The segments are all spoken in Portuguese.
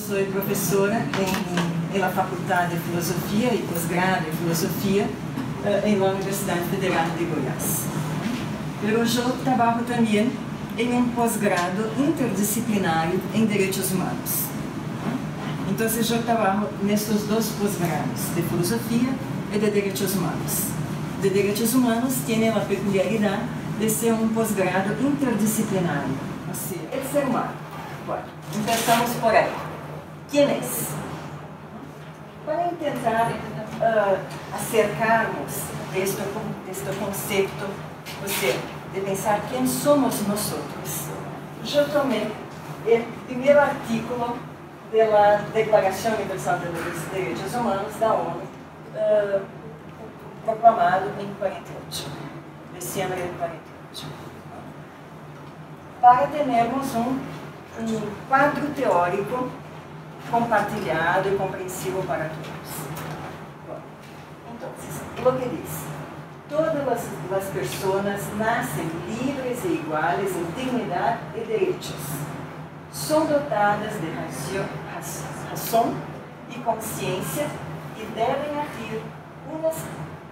Soy profesora en la Facultad de Filosofía y posgrado en Filosofía en la Universidad Federal de Goiás. Pero yo trabajo también en un posgrado interdisciplinario en Derechos Humanos. Entonces yo trabajo en estos dos posgrados, de Filosofía y de Derechos Humanos. De Derechos Humanos tiene la peculiaridad de ser un posgrado interdisciplinario, o sea, el ser humano. Bueno, empezamos por ahí. ¿Quién es? Para intentar acercarnos de este concepto, o sea, de pensar quién somos nosotros, yo tomé el primer artículo de la Declaración Universal de los Derechos Humanos da ONU, proclamado em 48, diciembre de 48, para termos um quadro teórico compartilhado e compreensivo para todos. Então, o que diz? Todas as pessoas nascem livres e iguais em dignidade e direitos. São dotadas de razão e consciência e devem agir umas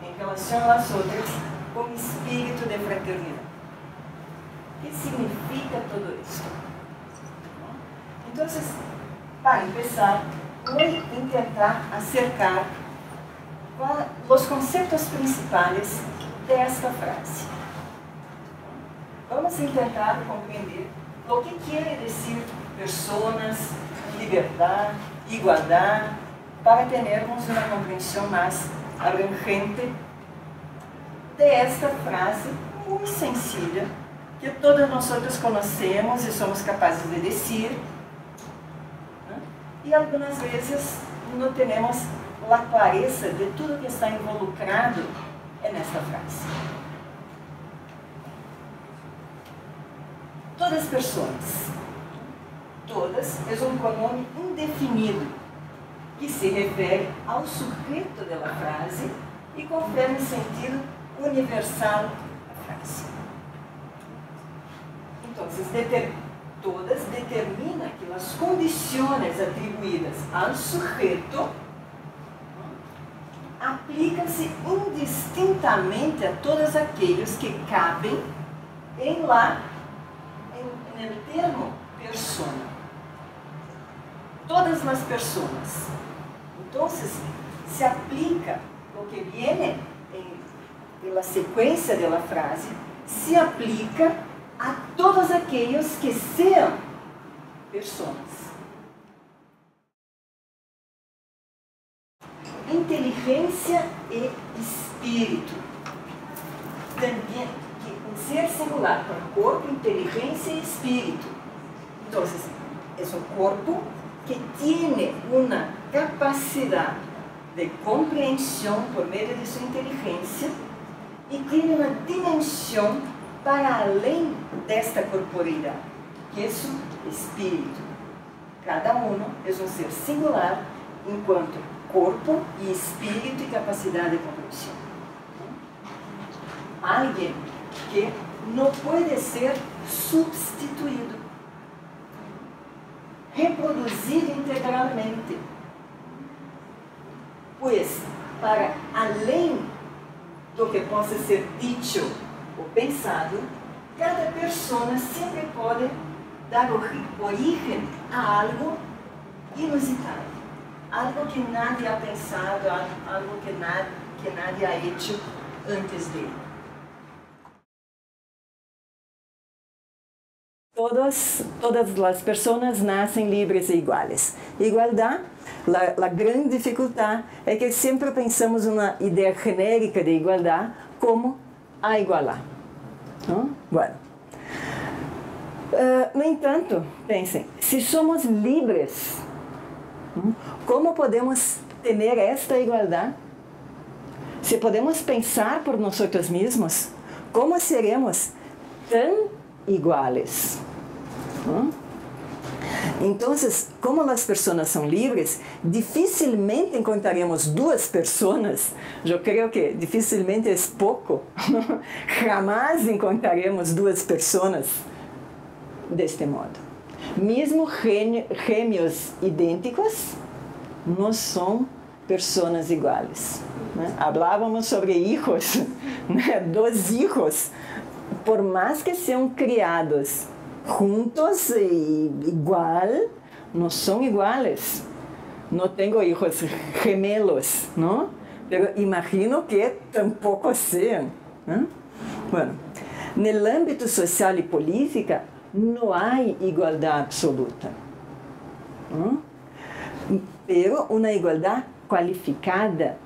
em relação às outras com espírito de fraternidade. O que significa tudo isso? Então, para começar, vou tentar acercar os conceitos principais desta frase. Vamos tentar compreender o que quer dizer pessoas, liberdade, igualdade, para termos uma compreensão mais abrangente desta frase muito sencilla que todos nós conhecemos e somos capazes de dizer. E algumas vezes não temos a clareza de tudo que está involucrado nesta frase. Todas as pessoas. Todas é um pronome indefinido que se refere ao sujeito da frase e confere o sentido universal da frase. Então, todas determina que as condições atribuídas ao sujeito aplicam-se indistintamente a todos aqueles que cabem em no termo persona. Todas as pessoas. Então, se aplica o que viene pela sequência da frase, se aplica a todos aqueles que sejam pessoas. Inteligência e espírito. Também, que ser singular para o corpo, inteligência e espírito. Então, é o corpo que tem uma capacidade de compreensão por meio de sua inteligência e tem uma dimensão para além desta corporeidade, que é o espírito. Cada um é um ser singular, enquanto corpo e espírito e capacidade de compreensão. Alguém que não pode ser substituído, reproduzido integralmente, pois, para além do que possa ser dito ou pensado, cada pessoa sempre pode dar origem a algo inusitado, algo que nadie ha pensado, algo que nadie ha hecho antes dele. Todas as pessoas nascem livres e iguais. Igualdade, a grande dificuldade é que sempre pensamos uma ideia genérica de igualdade como a igualar. Bueno. No entanto, pensem, se somos livres, como podemos ter esta igualdade? Se podemos pensar por nós mesmos, como seremos tão iguales? Então, como as pessoas são livres, dificilmente encontraremos duas pessoas. Eu creio que dificilmente é pouco. Jamais encontraremos duas pessoas deste modo. Mesmo gêmeos idênticos não são pessoas iguais. Hablávamos sobre hijos, dos hijos, por mais que sejam criados juntos e igual, não são iguais. Não tenho hijos gemelos, não? Mas imagino que tampouco sejam. Bueno, no âmbito social e política, não há igualdade absoluta. Pero uma igualdade qualificada,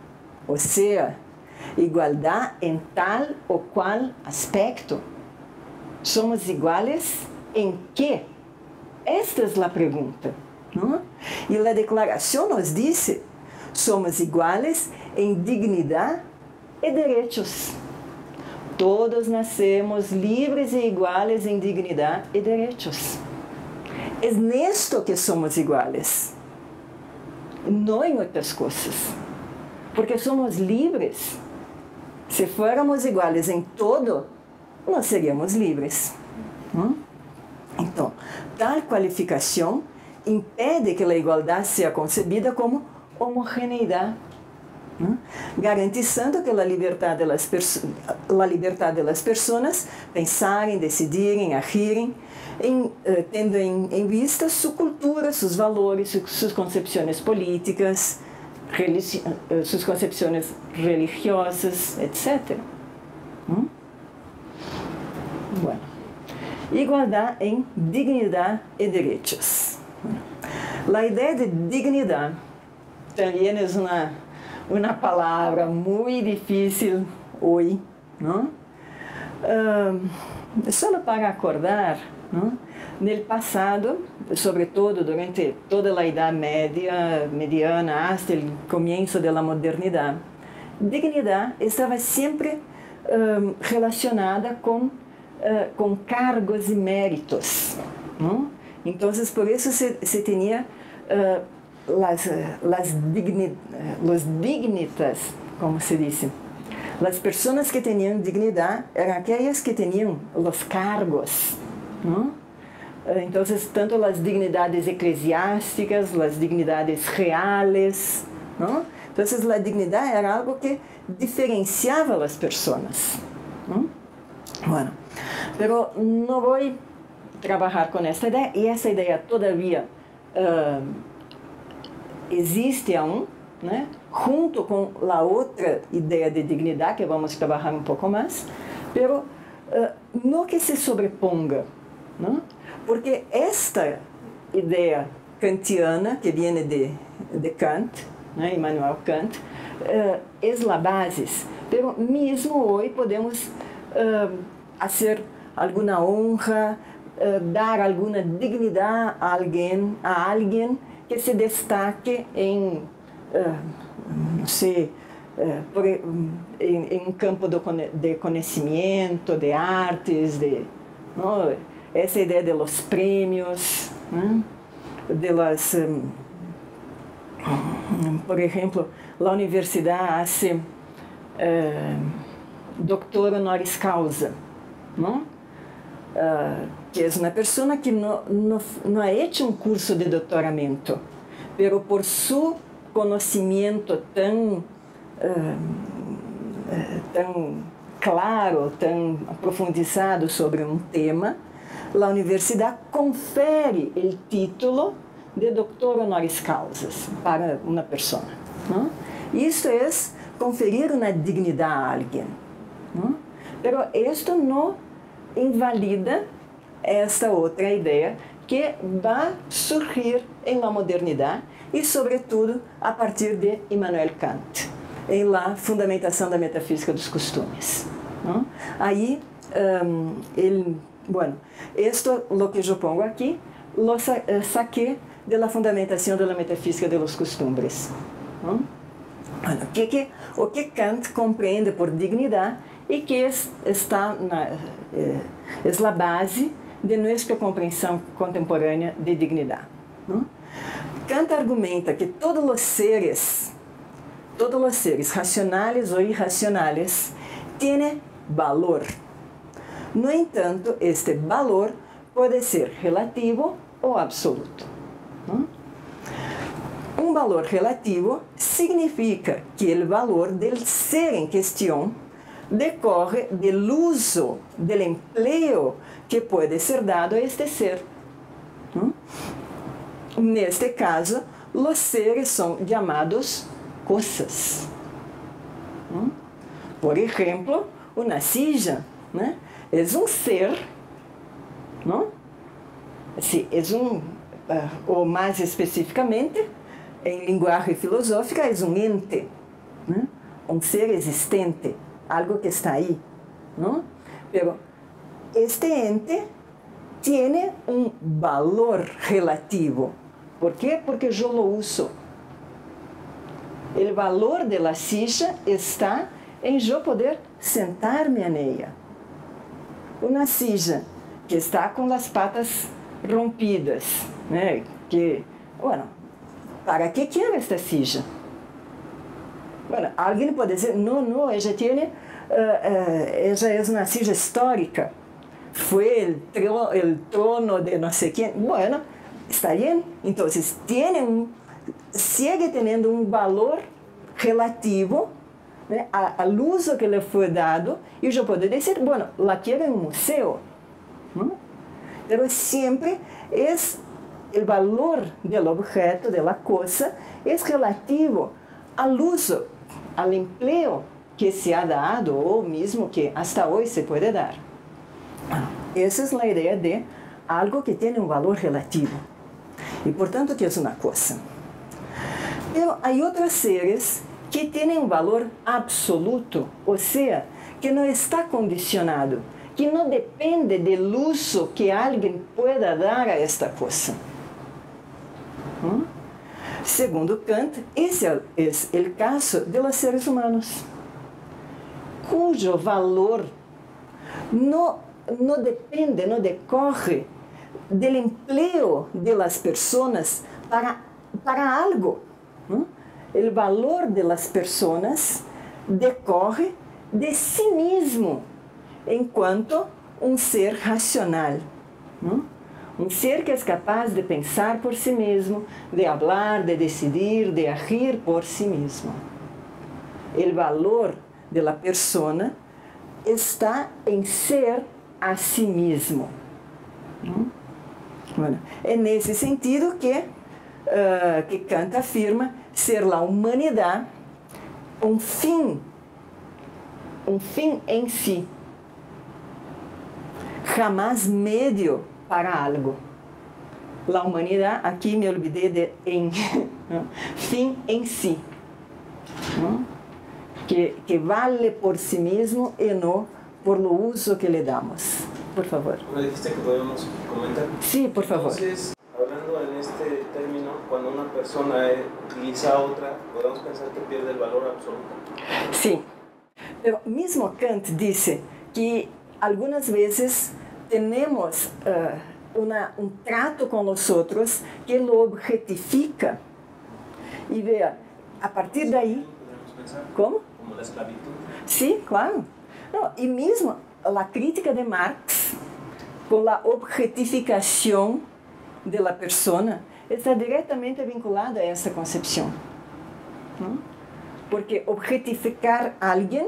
ou seja, igualdade em tal ou qual aspecto. Somos iguais em quê? Esta é a pergunta. E a declaração nos diz: somos iguais em dignidade e direitos. Todos nascemos livres e iguais em dignidade e direitos. É nisto que somos iguais, não em outras coisas. Porque somos livres. Se fôramos iguais em todo, não seríamos livres. Então, tal qualificação impede que a igualdade seja concebida como homogeneidade, garantizando que a liberdade das pessoas pensarem, decidirem, agirem, tendo em vista sua cultura, seus valores, suas concepções políticas, suas concepções religiosas, etc. Bueno. Igualdade em dignidade e direitos. A ideia de dignidade também é uma palavra muito difícil hoje, não? Só para acordar, não? No passado, sobretudo durante toda a Idade Média, mediana, hasta o começo da modernidade, dignidade estava sempre relacionada com cargos e méritos. Então, por isso se tinha os dignitas, como se diz. As pessoas que tinham dignidade eram aquelas que tinham os cargos. Então, tanto as dignidades eclesiásticas, as dignidades reales. Então, a dignidade era algo que diferenciava as pessoas. Bueno, pero no voy a trabajar con esta idea, y esa idea todavía existe aún, né? Junto com a outra ideia de dignidade, que vamos trabalhar um pouco mais, pero no que se sobreponga, né? Porque esta ideia kantiana, que vem de Kant, né? Immanuel Kant, é a base, pero mesmo hoje podemos fazer alguma honra, dar alguma dignidade a alguém que se destaque em, não sei, em um campo de conhecimento, de artes, essa ideia de los prêmios, né? Por exemplo, a universidade hace doutor honoris causa, não? Que é uma pessoa que não ha hecho um curso de doutoramento, pero por su conhecimento tão claro, tão aprofundizado sobre um tema, a universidade confere o título de doutor honoris causa para uma pessoa. Não? Isso é conferir uma dignidade a alguém. Mas isto não invalida esta outra ideia que vai surgir em la modernidade e, sobretudo, a partir de Immanuel Kant, em la fundamentação da metafísica dos costumes. Aí, ele Bueno, esto lo que yo pongo aquí, lo saqué de la fundamentación de la metafísica de los costumbres. Bueno, o que Kant compreende por dignidad y que es la base de nuestra comprensión contemporánea de dignidad. ¿No? Kant argumenta que todos los seres racionales o irracionales, tienen valor. No entanto, este valor puede ser relativo o absoluto. ¿No? Un valor relativo significa que el valor del ser en cuestión decorre del uso, del empleo que puede ser dado a este ser. ¿No? Neste caso, los seres son llamados cosas. ¿No? Por ejemplo, una silla, ¿no? Es un ser, ¿no? Sí, es un, o más especificamente, en linguagem filosófica, es un ente, ¿no? Un ser existente, algo que está ahí, ¿no? Pero este ente tiene un valor relativo. ¿Por qué? Porque yo lo uso. El valor de la silla está en yo poder sentar-me en ella. Uma silla que está com as patas rompidas, né? Que, bueno, ¿para qué quiero esta silla? Bueno, alguien pode dizer, no, ella tiene, ella es una silla histórica, fue el trono de no sé quién. Bueno, está bien, entonces sigue teniendo un valor relativo, né, al uso que le fue dado, y yo puedo decir, bueno, la quiero en un museo, ¿no? Pero siempre es el valor del objeto, de la cosa, es relativo al uso, al empleo que se ha dado, o mismo que hasta hoy se puede dar. Esa es la idea de algo que tiene un valor relativo, y por tanto que es una cosa. Pero hay otros seres que tienen un valor absoluto, o sea, que no está condicionado, que no depende del uso que alguien pueda dar a esta cosa. Segundo Kant, ese es el caso de los seres humanos, cuyo valor no depende, no decorre del empleo de las personas para algo. El valor de las personas decorre de sí mismo, enquanto un ser racional, ¿no? Un ser que es capaz de pensar por sí mismo, de hablar, de decidir, de agir por sí mismo. El valor de la persona está en ser a sí mismo, ¿no? Bueno, en ese sentido que Kant afirma ser la humanidad un fin en sí, jamás medio para algo. La humanidad, aquí me olvidé de en, ¿no? Fin en sí, ¿no? Que vale por sí mismo y no por lo uso que le damos. Por favor. ¿Me dijiste que podemos comentar? Sí, por favor. Entonces, hablando en este término, cuando una persona utiliza a otra, podemos pensar que pierde el valor absoluto. Sí, pero mismo Kant dice que algunas veces tenemos un trato con los otros que lo objetifica. Y vea, a partir de ahí... ¿Podemos pensar? ¿Cómo? Como la esclavitud. Sí, claro. No, y mismo la crítica de Marx con la objetificación de la persona está directamente vinculada a esa concepción, ¿no? Porque objetificar a alguien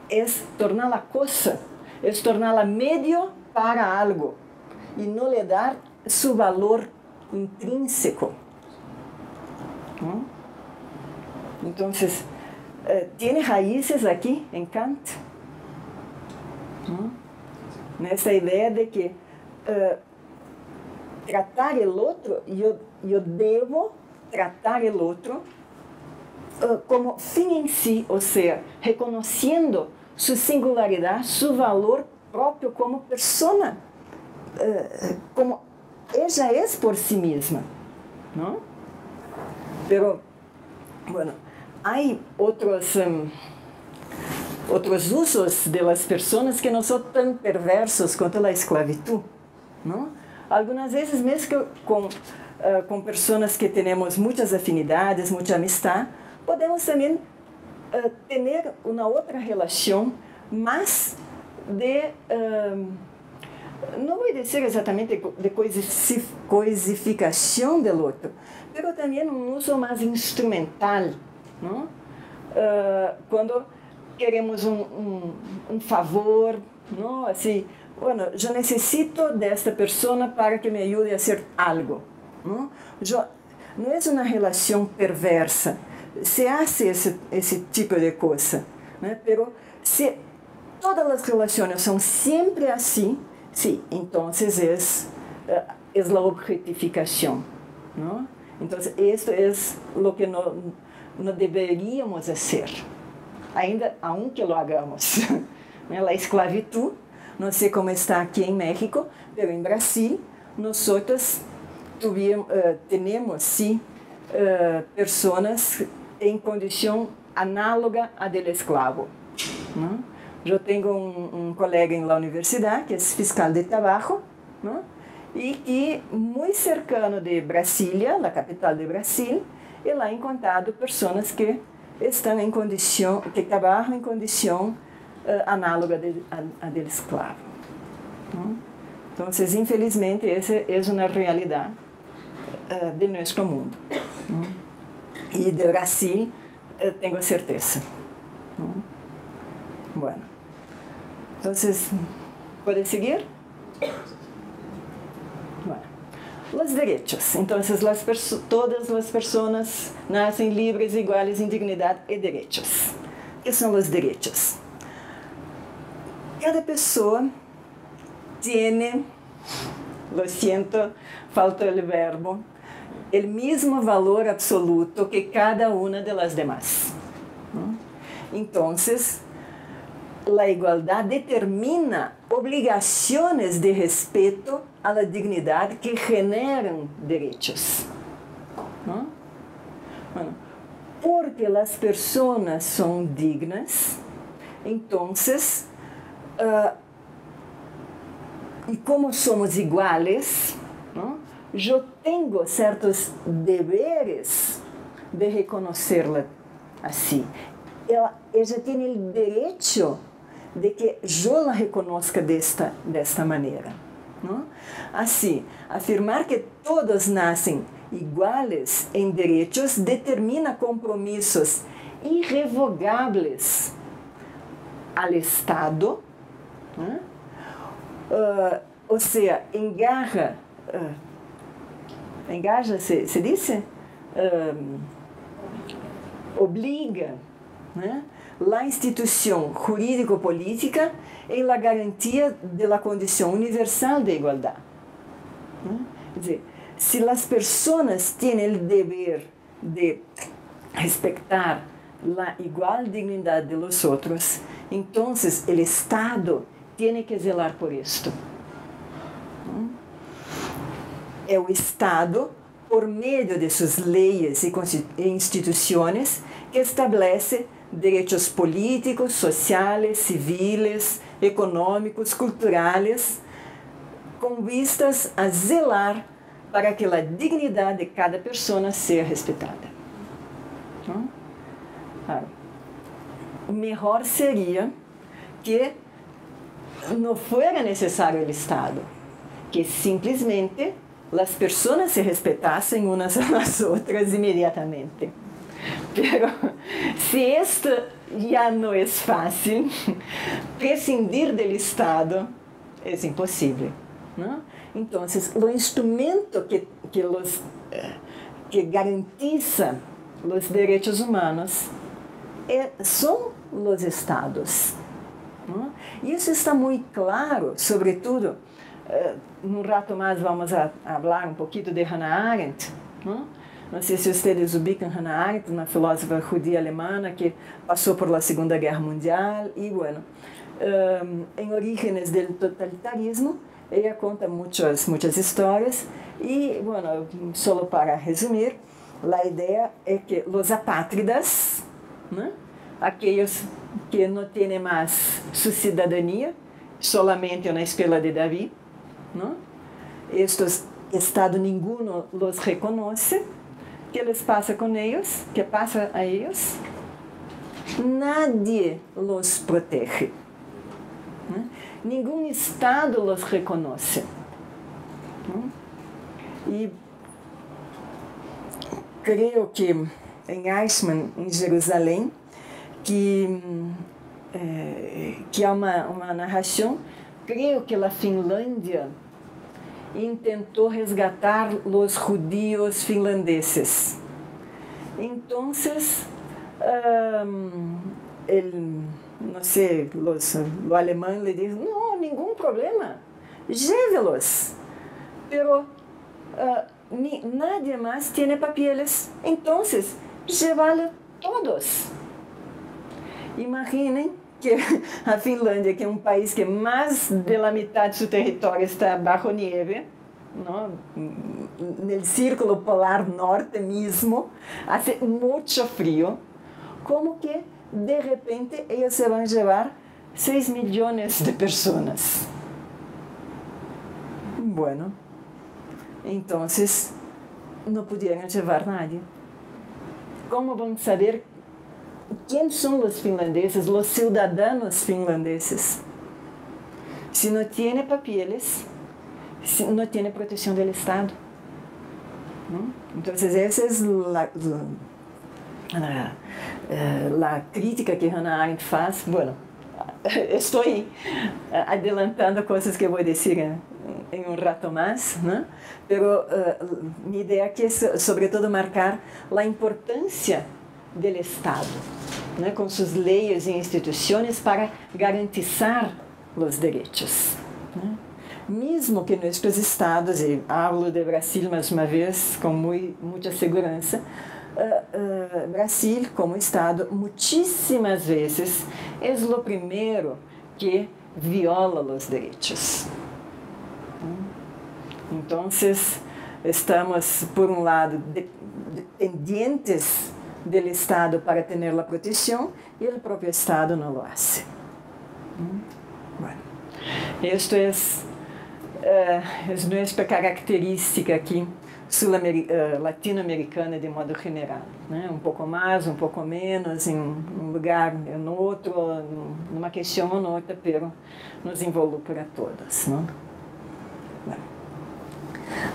es tornarla cosa, es tornarla medio para algo y no le dar su valor intrínseco, ¿no? Entonces, tiene raíces aquí en Kant, ¿no? Nessa idea de que tratar el otro, yo debo tratar el otro como fin en sí, o sea, reconociendo su singularidad, su valor propio como persona, como ella es por sí misma, ¿no? Pero, bueno, hay otros usos de las personas que no son tan perversos quanto a esclavitud, ¿no? Algunas veces mesmo com pessoas que temos muitas afinidades, muita amistad, podemos também ter uma outra relação mais de, não vou dizer exatamente de coisificação do outro, mas também uso mais instrumental, não? Quando queremos um favor, não? Assim, bueno, eu necessito desta pessoa para que me ajude a fazer algo. Não é uma relação perversa. Se hace esse tipo de coisa, né? Pero se todas as relações são sempre assim, sim, então é a objetificação, não? Então, isto é o que não deveríamos fazer, ainda aunque lo hagamos. A esclavitud, não sei como está aqui em México, mas em Brasil, nós temos, sim, pessoas em condição análoga à do escravo. Eu tenho um colega na universidade que é fiscal de trabalho, não? E que muito cercano de Brasília, a capital de Brasil, e lá encontrado pessoas que estão em condição, que trabalham em condição análoga à do escravo. Então, infelizmente, essa é uma realidade de nosso mundo. E de Brasil, tenho certeza. Bueno. Então, ¿puede seguir? Bueno. Los derechos. Então, todas as pessoas nascem livres, iguais em dignidade e direitos. O que são os direitos? Cada pessoa tem, lo siento, falta o verbo, o mesmo valor absoluto que cada uma de las demás. Então, a igualdade determina obrigações de respeito à dignidade que generam direitos. Bueno, porque as pessoas são dignas, então, e como somos iguais, eu tenho certos deveres de reconhecê-la assim. Ela tem o direito de que eu la reconozca desta maneira. Assim, afirmar que todos nascem iguais em direitos determina compromissos irrevogáveis ao Estado, ou seja, engaja, se diz? Obriga, né? A instituição jurídico-política em la garantia de la condição universal de igualdade. Quer dizer, se as pessoas têm o dever de respeitar a igual dignidade de los outros, então o Estado tem que zelar por isto. É o Estado, por meio de suas leis e instituições, que estabelece direitos políticos, sociais, civis, econômicos, culturais, com vistas a zelar para que a dignidade de cada pessoa seja respeitada. O melhor seria que não fosse necessário o Estado, que simplesmente as pessoas se respeitassem umas às outras imediatamente. Pero se esto já não é fácil, prescindir do Estado é impossível. Então, o instrumento que garantiza os direitos humanos são os Estados. Isso está muito claro, sobretudo, num rato mais vamos a falar um pouquinho de Hannah Arendt. Não sei se vocês ubicam Hannah Arendt, uma filósofa judia alemã que passou por la Segunda Guerra Mundial e, bueno, em Orígenes do Totalitarismo, ella conta muchas historias y, bueno, solo para resumir, la idea es que los apátridas, ¿no?, aquellos que no tienen más su ciudadanía, solamente una escuela de David, ¿no?, estos Estado ninguno los reconoce. ¿Qué les pasa con ellos? ¿Qué pasa a ellos? Nadie los protege. ¿No? Ningún Estado los reconoce. ¿No? Y creo que en Eichmann, en Jerusalém, que há uma narração, creio que a Finlândia intentou resgatar os judíos finlandeses. Então, não sei, o alemão lhe diz, não, nenhum problema, llévelos, pero nadie más tiene papeles, então, llévalo todos. Imaginem que a Finlândia, que é um país que mais da metade do seu território está bajo nieve, ¿no?, no círculo polar norte mesmo, hace muito frio, como que de repente eles se vão levar 6 milhões de pessoas. Bueno, então não puderam levar nadie. Como vão saber quem são os finlandeses, os cidadãos finlandeses? Se não tem papeles, se não tem proteção do Estado. Então, essa é a crítica que Hannah Arendt faz. Bueno, estou adelantando coisas que vou dizer em um rato mais, né? Pero minha ideia aqui é, sobretudo, marcar a importância do Estado, né, com suas leis e instituições para garantizar os direitos. Né? Mesmo que nossos estados, e hablo de Brasil mais uma vez com muita segurança, Brasil como estado muitíssimas vezes é o primeiro que viola os direitos. Então, estamos, por um lado, dependientes do Estado para ter a proteção e o próprio Estado não o faz. Bueno, isto é nossa característica aqui latino-americana de modo geral, né? Um pouco mais, um pouco menos, em um lugar ou no outro, numa questão ou noutra, pero nos involucra a todos, não? Bueno.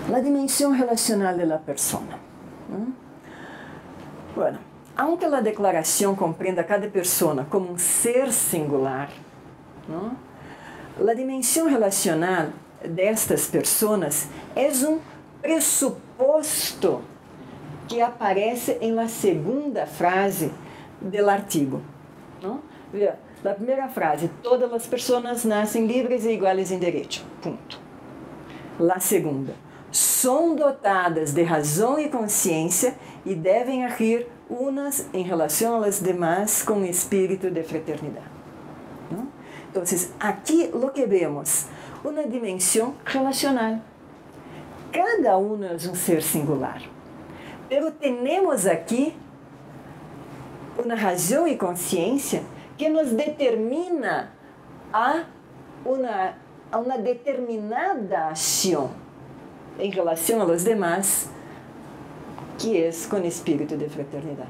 La dimensión relacional de la persona. Bueno, aunque a declaração compreenda cada persona como um ser singular, ¿no?, a dimensão relacional destas pessoas é um pressuposto que aparece em la segunda frase do artigo. ¿No? A primeira frase, todas as pessoas nascem livres e iguais em direito. Ponto. La segunda, são dotadas de razão e consciência e devem agir unas em relação às demais com espírito de fraternidade. ¿No? Então, aqui o que vemos, uma dimensão relacional. Cada um é um ser singular. Pero temos aqui uma razão e consciência que nos determina a uma determinada ação em relação aos demais, que é com espírito de fraternidade.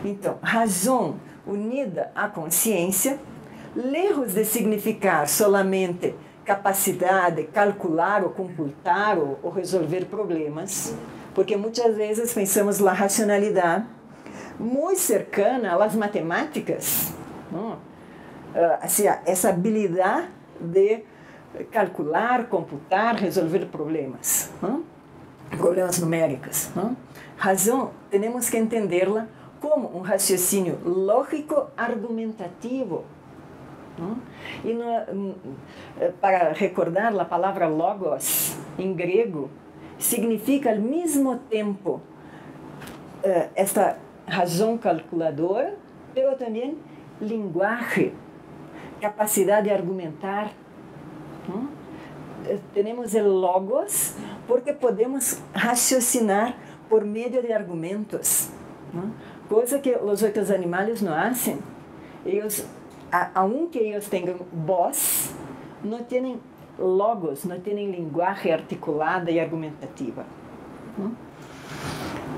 Então, razão unida à consciência, lejos de significar solamente capacidade de calcular ou computar ou resolver problemas, porque muitas vezes pensamos na racionalidade muito cercana às matemáticas, não? Assim, essa habilidade de calcular, computar, resolver problemas, não? Problemas numéricos. Não? Razão, temos que entendê-la como um raciocínio lógico argumentativo. Não? E para recordar, a palavra logos, em grego, significa ao mesmo tempo esta razão calculadora, mas também linguagem, capacidade de argumentar. ¿no? Tenemos el logos porque podemos raciocinar por medio de argumentos, ¿no? Cosa que los otros animales no hacen. Ellos, aunque ellos tengan voz, no tienen logos, no tienen lenguaje articulada y argumentativa, ¿no?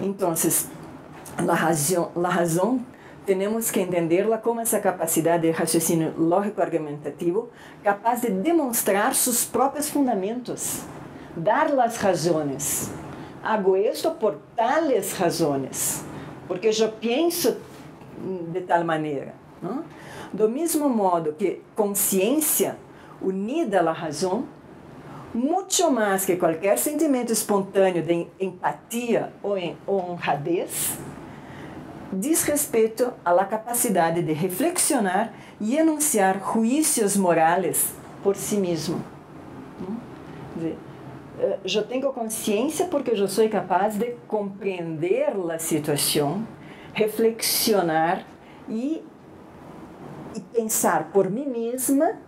Entonces, la razón tenemos que entenderla como esa capacidad de raciocínio lógico-argumentativo capaz de demonstrar sus propios fundamentos, dar las razones. Hago esto por tales razones, porque yo pienso de tal manera, ¿no? Do mismo modo que consciência unida à razão, muito mais que qualquer sentimento espontâneo de empatia ou honradez, diz respeito à capacidade de reflexionar e enunciar juízos morais por si mesmo. Eu tenho consciência porque eu sou capaz de compreender a situação, reflexionar e pensar por mim mesma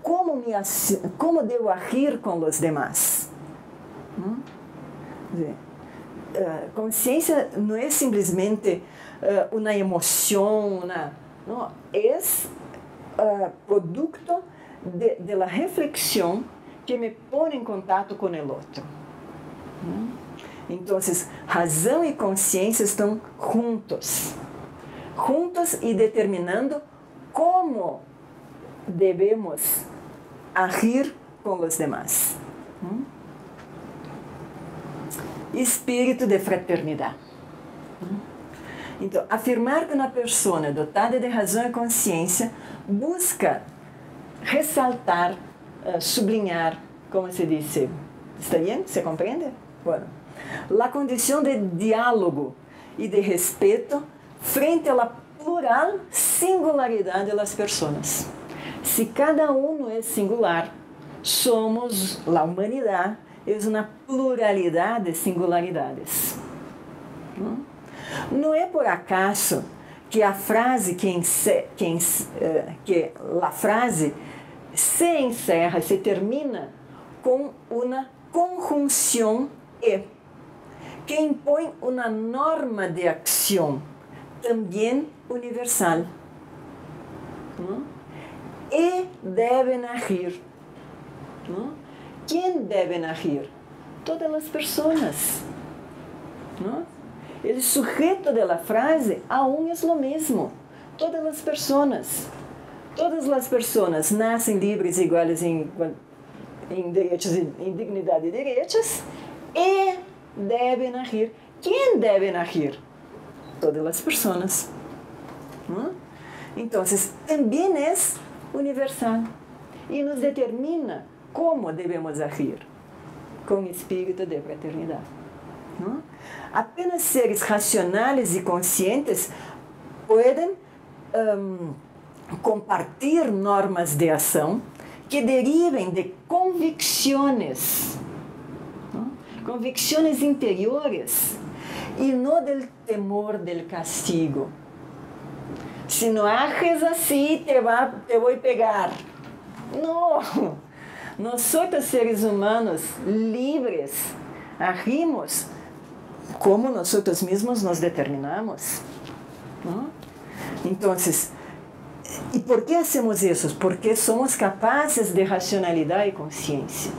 como devo agir com os demais. Consciência não é simplesmente uma emoção, não, é produto de la reflexão que me põe em contato com o outro. Então, razão e consciência estão juntos e determinando como devemos agir com os demais. Espírito de fraternidade. Então, afirmar que uma pessoa dotada de razão e consciência busca ressaltar, sublinhar, como se diz, está bem? Se compreende? Bueno, a condição de diálogo e de respeito frente à plural singularidade das pessoas. Se cada um é singular, somos a humanidade, é uma pluralidade de singularidades. Não é por acaso que a frase a frase se encerra, se termina com uma conjunção e, que impõe uma norma de ação também universal. E devem agir. Quem deve agir? Todas as pessoas. O sujeito da frase aún é o mesmo. Todas as pessoas. Todas as pessoas nascem livres e iguais em direitos e em dignidade e direitos e devem agir. Quem deve agir? Todas as pessoas. Então, também é universal e nos determina como devemos agir com espírito de fraternidade. Apenas seres racionais e conscientes podem compartilhar normas de ação que derivem de convicções interiores e não do temor do castigo. Se não ages assim, te vou pegar. Não! Nós somos seres humanos livres, agimos como nós mesmos nos determinamos. Então, e por que hacemos isso? Porque somos capazes de racionalidade e consciência.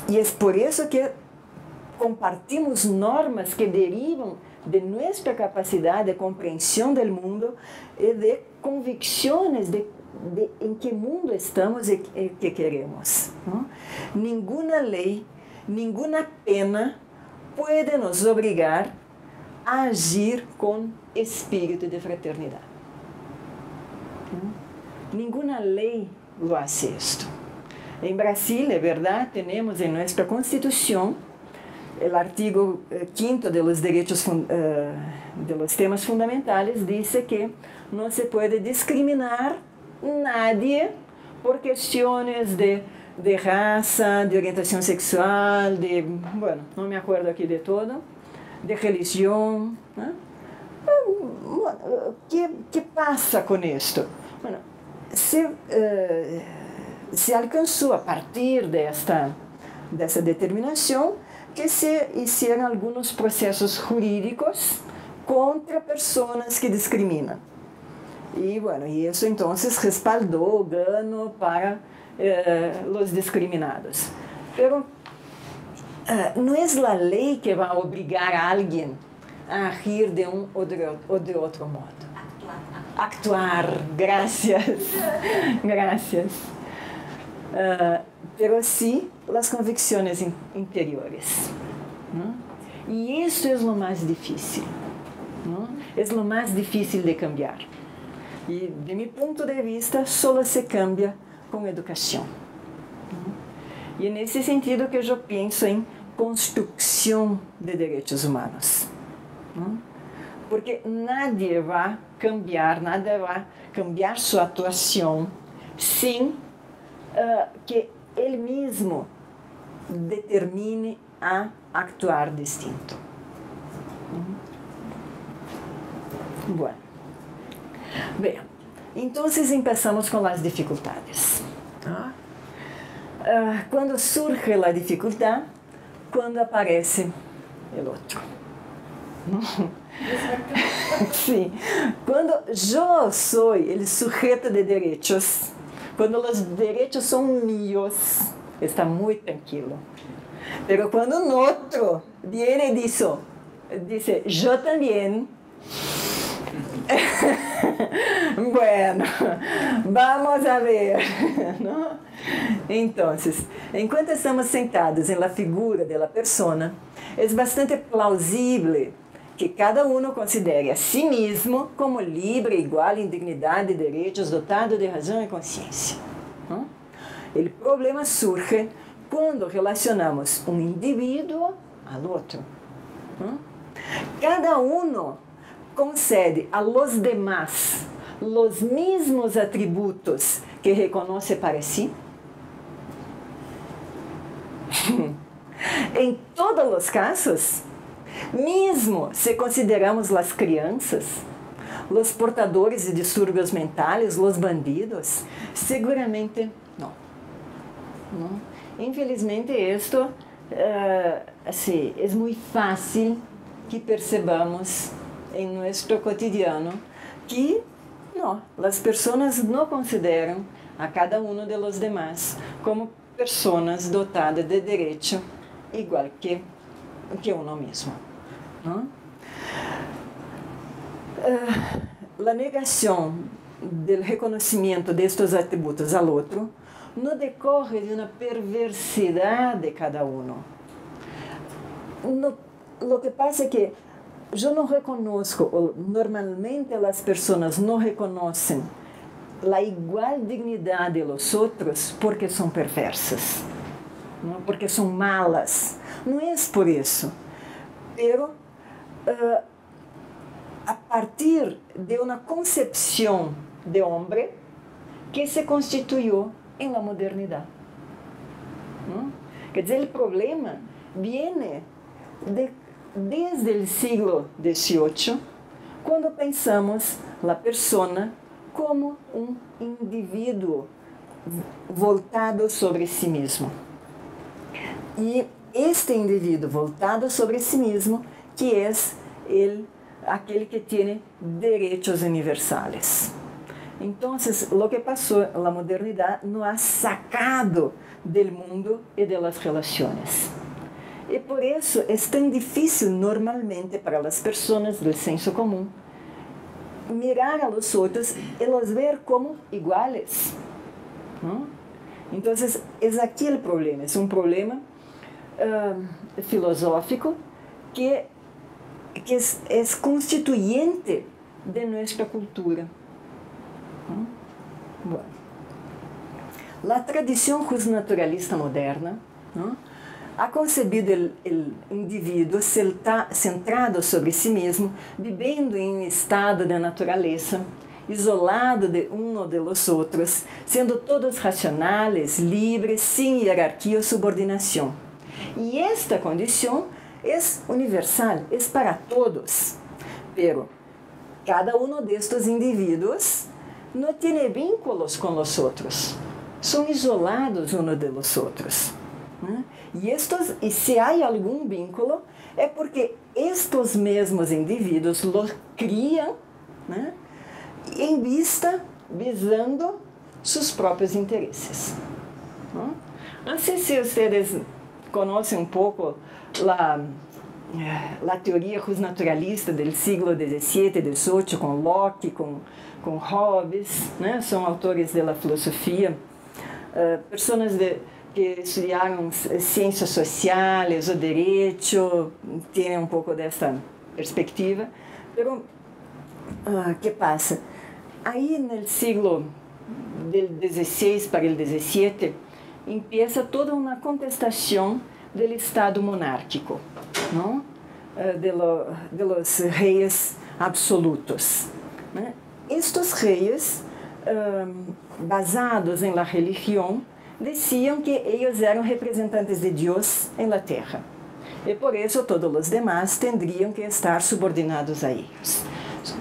E é por isso que compartimos normas que derivam de nossa capacidade de compreensão do mundo e de convicções em que mundo estamos e que queremos. Nenhuma lei, nenhuma pena pode nos obrigar a agir com espírito de fraternidade. Nenhuma lei lo hace esto. Em Brasil, é verdade, temos em nossa Constituição o artigo 5º de los derechos de los temas fundamentais diz que não se pode discriminar nadie por questões de raça, de orientação sexual, não me acordo aqui de todo, de religião. ¿Que passa com isto? se alcançou a partir dessa determinação que se hicieron algunos processos jurídicos contra personas que discriminan. Y bueno, y eso entonces respaldó gano para los discriminados. Pero no es la ley que va a obligar a alguien a agir de un o de otro modo. Actuar, gracias, gracias. Pero sí las convicciones interiores, ¿no? Y eso es lo más difícil, ¿no? Es lo más difícil de cambiar. Y de mi punto de vista, solo se cambia con educación, ¿no? Y en ese sentido que yo pienso en construcción de derechos humanos, ¿no? Porque nadie va a cambiar su actuación sin que él mismo determine a actuar distinto. Bueno, vean, entonces empezamos con las dificultades. Cuando surge la dificultad, cuando aparece el otro. Sí, cuando yo soy el sujeto de derechos, cuando los derechos son míos, está muy tranquilo. Pero cuando un otro viene y dice yo también, bueno, vamos a ver, ¿no? Entonces, enquanto estamos sentados en la figura de la persona, es bastante plausible que cada uno considere a si mesmo como libre, igual em dignidade e direitos, dotado de razão e consciência. O problema surge quando relacionamos um indivíduo ao outro. Cada um concede a los demás os mesmos atributos que reconoce para si. Em todos os casos, mesmo se consideramos as crianças, os portadores de distúrbios mentais, os bandidos, seguramente não. Infelizmente, isto assim, é muito fácil que percebamos em nosso cotidiano que não, as pessoas não consideram a cada um de los demás como pessoas dotadas de direito igual que uno mesmo. A negação do reconhecimento destes atributos ao outro não decorre de uma perversidade de cada um. Lo que pasa é que eu não reconozco, ou normalmente as pessoas não reconhecem a igual dignidade de los outros porque são perversas, não? Porque são malas. Não é por isso, pero a partir de uma concepção de homem que se constituiu em la modernidade. Quer dizer, o problema vem desde o siglo XVIII, quando pensamos a pessoa como um indivíduo voltado sobre si mesmo. E este indivíduo voltado sobre si mesmo que é aquele que tem direitos universais. Então, o que passou na modernidade nos ha sacado do mundo e das relações. E por isso é tão difícil normalmente para as pessoas do senso comum mirar a los outros e los ver como iguales. Então, é aqui o problema. É um problema filosófico que é constituyente de nossa cultura. Bueno. A tradição justnaturalista moderna ha concebido o indivíduo centrado sobre si mesmo, vivendo em um estado de natureza, isolado de um de los outros, sendo todos racionais, livres, sem hierarquia ou subordinação. E esta condição é universal, é para todos. Pero cada um destes indivíduos no tiene vínculos con los otros, son isolados unos de los otros. Y si hay algún vínculo, é porque estes mesmos indivíduos los criam, visando seus próprios interesses. Não sei se vocês conhecem um pouco a teoria justnaturalista do século XVII e XVIII, com Locke, com Hobbes, são autores da filosofia, pessoas que estudaram ciências sociais, o direito, têm um pouco dessa perspectiva. Mas, que passa? Aí, no século XVI para o XVII, empieza toda uma contestação do Estado monárquico, não? De los reis absolutos. Estes reis, basados em la religião, diziam que eles eram representantes de Deus em la terra. E por isso todos os demais teriam que estar subordinados a eles.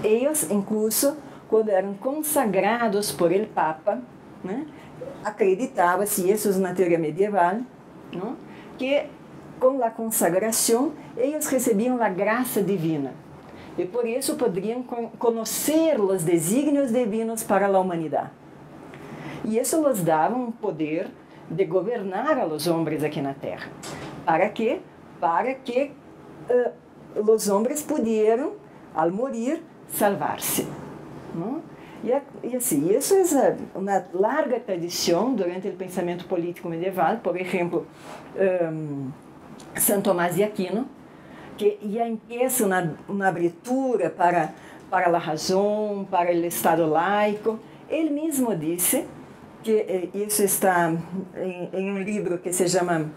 Eles, incluso, quando eram consagrados por el Papa, acreditavam-se, isso na teoria medieval, que com a consagração eles recebiam a graça divina. E por isso poderiam conhecer os desígnios divinos para a humanidade. E isso lhes dava um poder de governar a los homens aqui na Terra. Para quê? Para que os homens pudieram, ao morrer, salvar-se. E assim, isso é uma larga tradição durante o pensamento político medieval. Por exemplo, São Tomás de Aquino, que já empieza uma abertura para a razão, para o Estado laico. Ele mesmo disse que isso está em um livro que se chama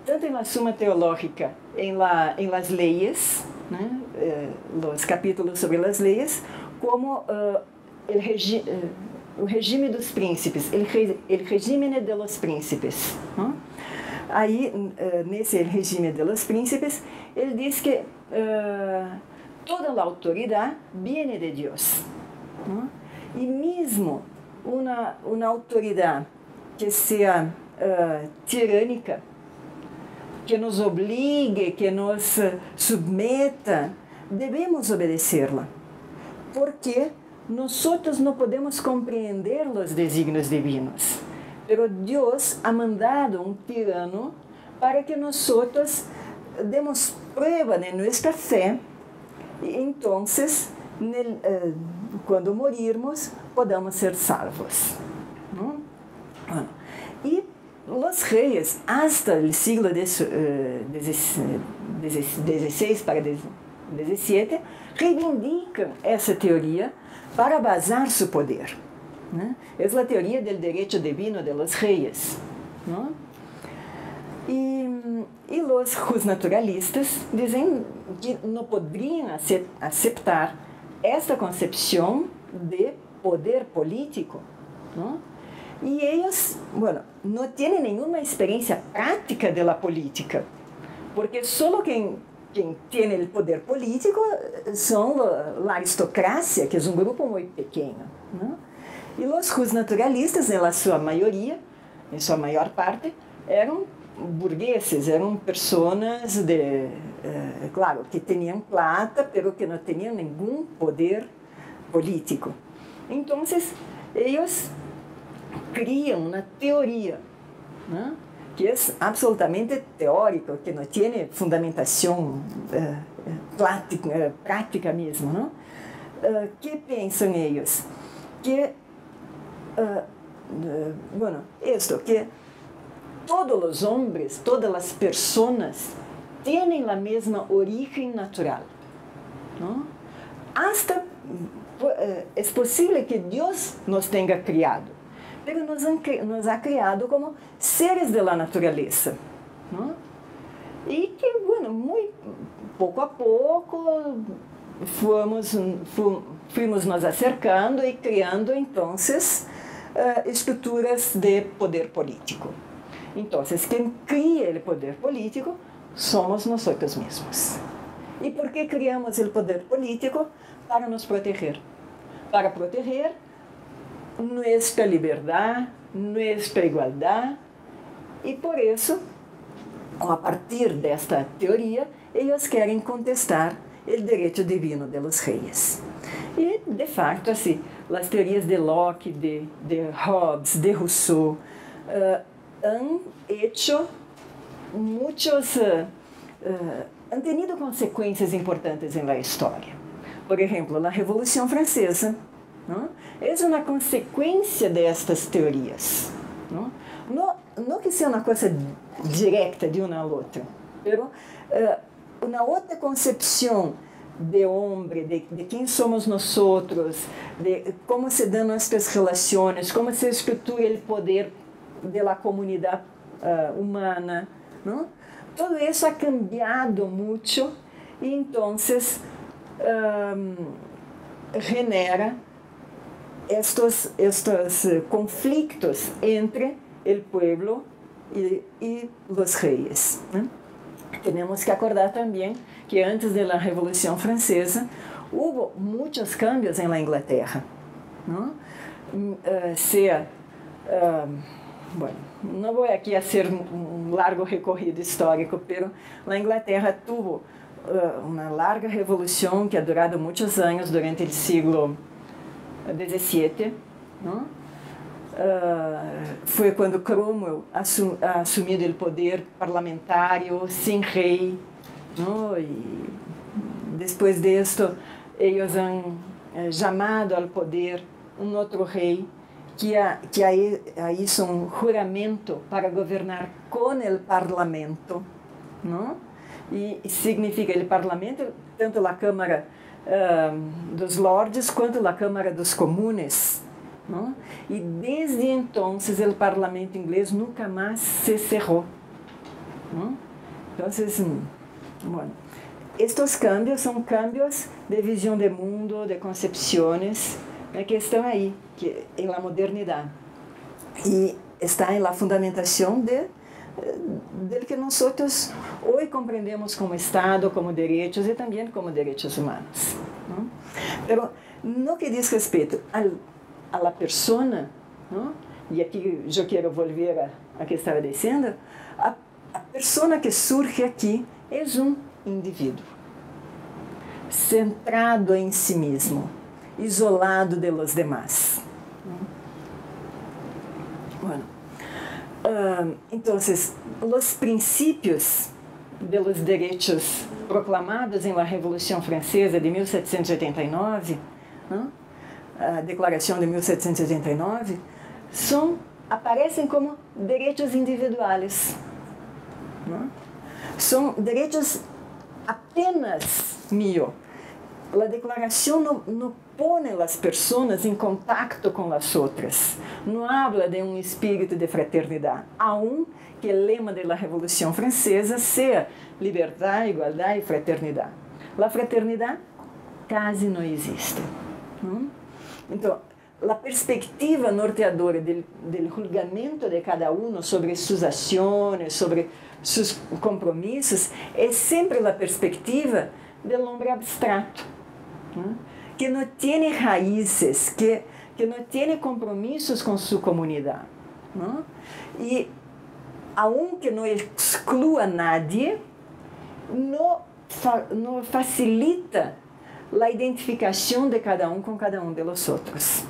tanto na Suma Teológica, em las leyes, os capítulos sobre as leis, como o regime dos príncipes, o regime de los príncipes. Aí, nesse regime de los príncipes, ele diz que toda a autoridade vem de Deus. E mesmo uma autoridade que seja tirânica, que nos obrigue, que nos submeta, devemos obedecê-la, porque nós não podemos compreender os desígnios divinos. Pero Deus ha mandado um tirano para que nós demos prueba de nossa fé e então, quando morirmos, podamos ser salvos. E os reis, hasta o século XVI para XVII, reivindicam essa teoria para basar seu poder. É a teoria do direito divino de los reis. E os justnaturalistas dizem que não poderiam aceitar esta concepção de poder político. E eles, não têm nenhuma experiência prática da política, porque só quem tem o poder político são a aristocracia, que é um grupo muito pequeno. E os justnaturalistas, em sua maioria, em sua maior parte, eram burgueses, eram pessoas claro, que tinham plata, mas que não tinham nenhum poder político. Então, eles criam uma teoria, que é absolutamente teórica, que não tem fundamentação prática mesmo. Que pensam eles? Que que todos os homens, todas as pessoas têm a mesma origem natural. Hasta é possível que Deus nos tenha criado, mas nos ha criado como seres da natureza. E que, muito pouco a pouco, fomos nos acercando e criando, então, estruturas de poder político. Então, quem cria o poder político somos nós mesmos. ¿Y por qué creamos el poder político? Para nos proteger. Para proteger nuestra liberdade, nuestra igualdad. E por isso, a partir desta teoria, eles querem contestar o direito divino de los reis. E, de facto, assim, as teorias de Locke, de Hobbes, de Rousseau, han hecho muitos, han tenido consequências importantes na história. Por exemplo, a Revolução Francesa, ¿no? É uma consequência destas teorias. Não que seja uma coisa direta de uma a outra, mas uma outra concepção de homem, de quem somos nós, de como se dão nossas relações, como se estrutura o poder da comunidade humana, não? Todo isso ha cambiado muito e então genera estos conflictos entre o pueblo e os reis, né? Temos que acordar também que antes da Revolução Francesa houve muitos cambios na Inglaterra, não? Bueno, não vou aqui fazer largo recorrido histórico, mas a Inglaterra teve uma larga revolução que ha durado muitos anos durante o século XVII, não? Foi quando Cromwell assumiu o poder parlamentário sem rei, não? E depois disto eles han chamado ao poder outro rei que aí hizo um juramento para governar com o parlamento, não? E significa o parlamento, tanto a Câmara dos Lordes quanto a Câmara dos Comunes, não? E desde então o parlamento inglês nunca mais se cerrou, não? Então, bueno, estes cambios são cambios de visão de mundo, de concepções, que estão aí, que em la modernidade, e está em la fundamentação de que nós hoje compreendemos como Estado, como direitos e também como direitos humanos. Mas no que diz respeito a la persona, ¿no? E aqui eu quero volver a que estava dizendo, a persona que surge aqui é indivíduo centrado em si mesmo, isolado de los demás. Bueno, entonces, los princípios de los derechos proclamados en la Revolución Francesa de 1789, ¿no? A Declaração de 1789, aparecem como direitos individuais. ¿No? São direitos apenas míos. A declaração não põe as pessoas em contato com as outras. Não habla de um espírito de fraternidade. Aun que o lema da Revolução Francesa seja liberdade, igualdade e fraternidade. A fraternidade quase não existe. Então, a perspectiva norteadora do julgamento de cada um sobre suas ações, sobre seus compromissos, é sempre a perspectiva do homem abstrato, que não tem raízes, que não tem compromissos com sua comunidade. E, aunque não exclua nadie, não facilita a identificação de cada um com cada um dos outros.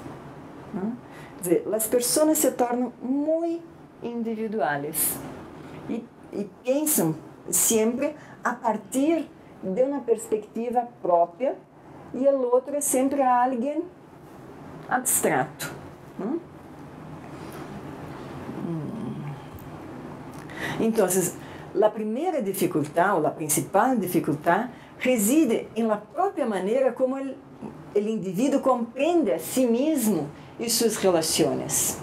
Quer dizer, as pessoas se tornam muito individuais e pensam sempre a partir de uma perspectiva própria e o outro é sempre alguém abstrato. Então, a primeira dificuldade, ou a principal dificuldade, reside em la própria maneira como o indivíduo compreende a si mesmo e suas relações.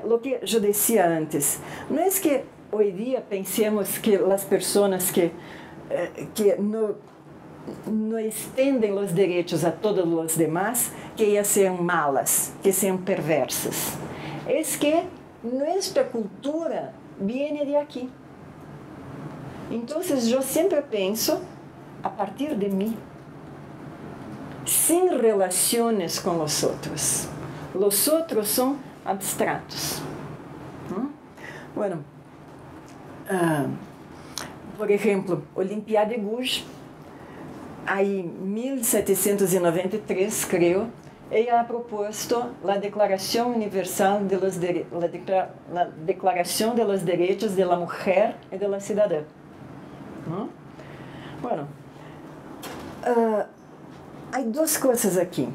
O que eu dizia antes, não é que hoje dia pensemos que as pessoas que não estendem os direitos a todos os demais, que ellas sejam malas, que sejam perversas. É que nossa cultura viene de aqui. Então, eu sempre penso a partir de mim, sem relações com os outros. Os outros são abstratos. Bueno, por exemplo, Olimpíada de Gouges, aí 1793, creio, ela ha proposto a Declaração Universal de los Declaração de los Derechos de la Mujer e de la Cidadã. Bueno, há duas coisas aqui.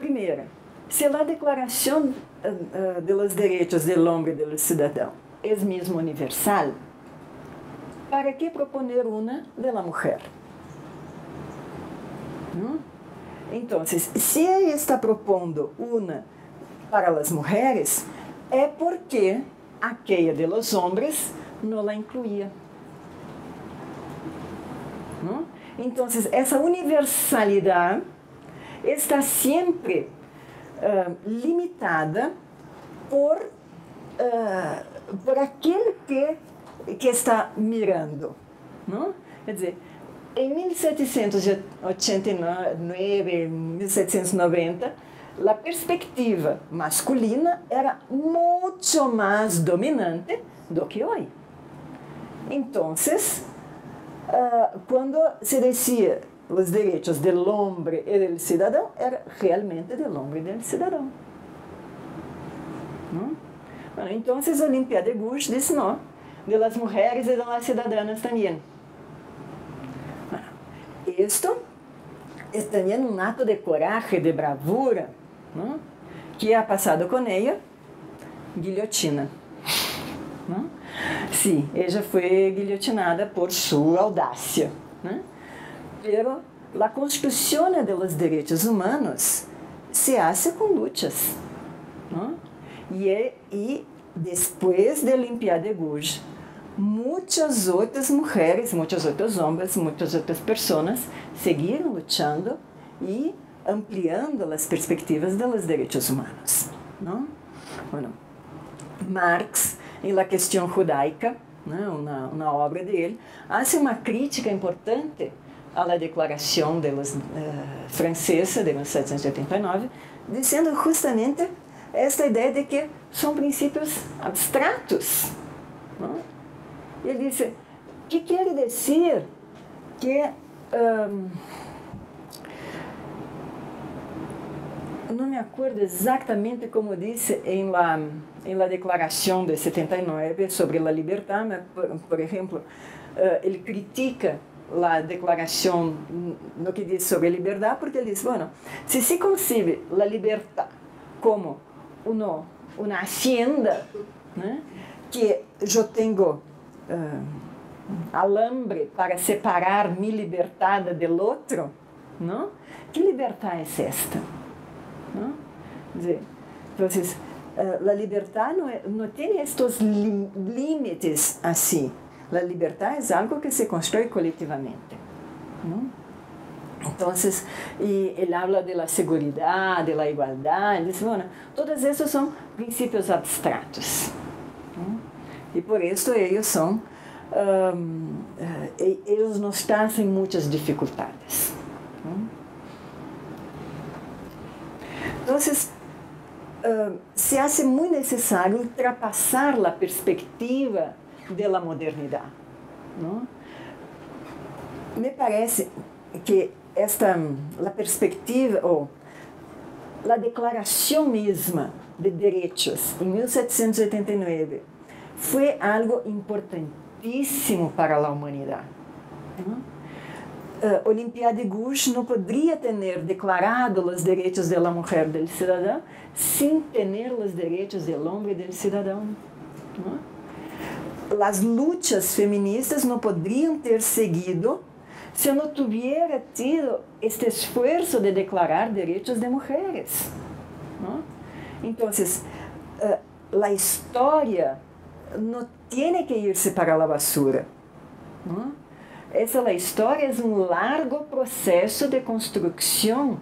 Primeira, se a Declaração de los Derechos del Hombre e del Cidadão é mesmo universal, para que proponer uma de la mujer? Então, se ele está propondo uma para as mulheres, é porque aquela de los hombres não la incluía. Então, essa universalidade está sempre limitada por aquele que está mirando. Quer dizer, em 1789, 1790, a perspectiva masculina era muito mais dominante do que hoje. Então, quando se dizia os direitos do homem e do cidadão, era realmente do homem e do cidadão. Então, a Olimpíada de Gouges disse não, de las mulheres e de las cidadãs também. Isto é também um ato de coragem, de bravura, que ha passado com ela, guilhotina. Sim, ela foi guilhotinada por sua audácia. Pero a construção dos direitos humanos se hace com lutas. E depois da Olimpíada de Gouges, muitas outras mulheres, muitos outros homens, muitas outras pessoas seguiram lutando e ampliando as perspectivas dos direitos humanos. Bueno, Marx, em La Questão Judaica, na obra dele, faz uma crítica importante à Declaração Francesa de 1789, dizendo justamente esta ideia de que são princípios abstratos. Ele disse, que quer dizer que não me acordo exatamente como disse em la Declaração de 79 sobre a liberdade, mas, por exemplo, ele critica a declaração no que diz sobre a liberdade, porque ele diz, bueno, se concibe a liberdade como uma hacienda, que eu tenho alambre para separar minha liberdade do outro, que liberdade é esta? Então, a liberdade não tem estes limites assim. A liberdade é algo que se constrói coletivamente. Então, ele fala da segurança, da igualdade, diz, bueno, todos esses são princípios abstratos. E por isso eles são, eles nos trazem muitas dificuldades. Então, se hace muito necessário ultrapassar a perspectiva da modernidade. Me parece que a perspectiva, ou a declaração mesma de direitos em 1789 foi algo importantíssimo para a humanidade. A Olimpíada de Gouges não poderia ter declarado os direitos da mulher e do cidadão sem ter os direitos do homem e do cidadão. As lutas feministas não poderiam ter seguido se não tivesse tido este esforço de declarar direitos de mulheres. Então, a história não tem que ir-se para a basura. Essa história é um largo processo de construção.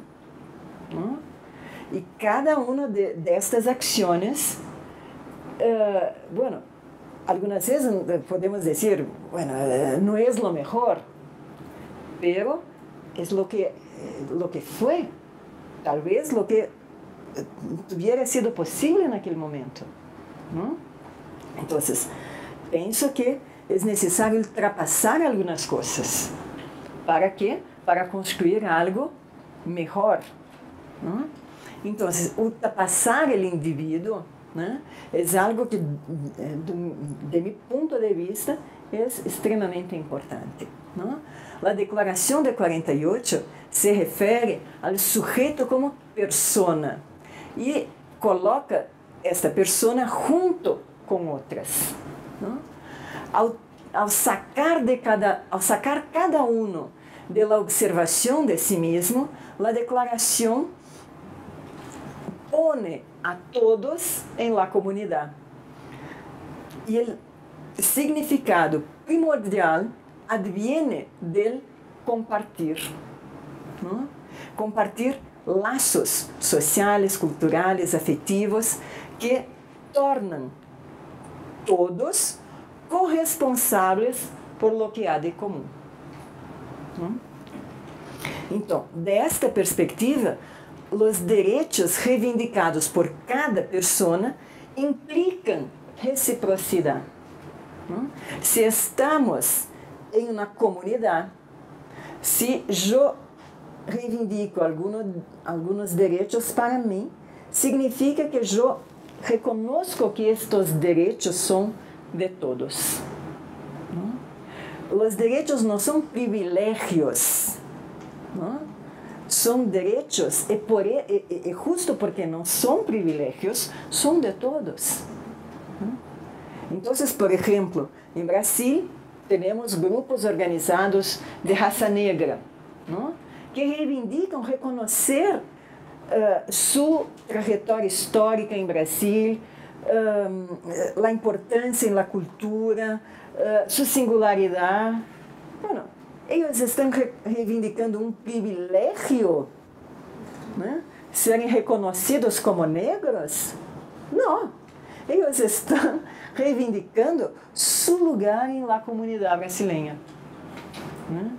E cada uma destas ações, bueno, algunas veces podemos decir, bueno, no es lo mejor, pero es lo que fue, tal vez lo que hubiera sido posible en aquel momento, ¿no? Entonces, pienso que es necesario ultrapasar algunas cosas. ¿Para qué? Para construir algo mejor, ¿no? Entonces, ultrapasar el individuo, ¿no? Es algo que, de mi punto de vista, es extremadamente importante, ¿no? La Declaración de 48 se refiere al sujeto como persona y coloca esta persona junto con otras, ¿no? Ao sacar cada uno de la observación de sí mismo, la declaración pone a todos en la comunidad. Y el significado primordial adviene del compartir, ¿no? Compartir lazos sociales, culturales, afetivos, que tornam todos corresponsáveis por lo que há de comum. Então, desta perspectiva, os direitos reivindicados por cada pessoa implicam reciprocidade. Se estamos em uma comunidade, se eu reivindico alguns direitos para mim, significa que eu reconozco que estes direitos são de todos. Os direitos não são privilégios, não? São direitos e justo porque não são privilégios, são de todos. Então, por exemplo, em Brasil, temos grupos organizados de raça negra, não? Que reivindicam reconhecer sua trajetória histórica em Brasil, a importância na cultura, sua singularidade. Bueno, eles estão reivindicando um privilégio, né? Serem reconhecidos como negros? Não. Eles estão reivindicando seu lugar na comunidade brasileira, né?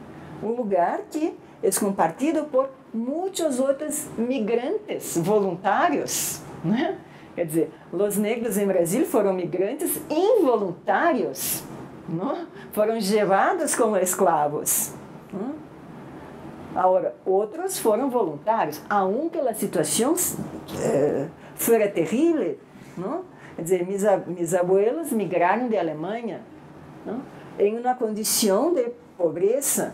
Um lugar que é compartido por muitos outros migrantes voluntários, né? Quer dizer, os negros em Brasil foram migrantes involuntários, não? Foram levados como escravos. Não? Agora, outros foram voluntários, aunque a situação fora terrível, não? Quer dizer, mis abuelos migraram de Alemanha, não? Em uma condição de pobreza.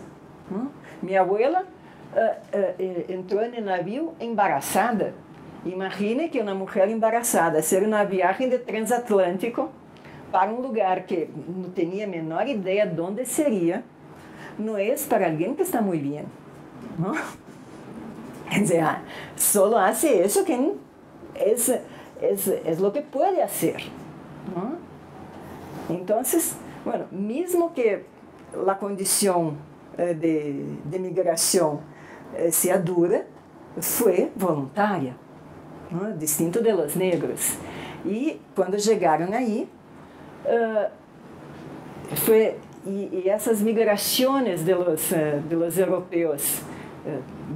Não? Minha abuela entrou no navio embaraçada. Imagine que uma mulher embaraçada ser uma viagem de transatlântico para um lugar que não tinha a menor ideia de onde seria, não é para alguém que está muito bem. ¿No? Quer dizer, solo hace isso quem es lo que puede hacer, ¿no? Entonces, bueno, mismo que la condición de migración sea dura, fue voluntaria, ¿no? Distinto de los negros. Y cuando llegaron ahí, y esas migraciones de los europeos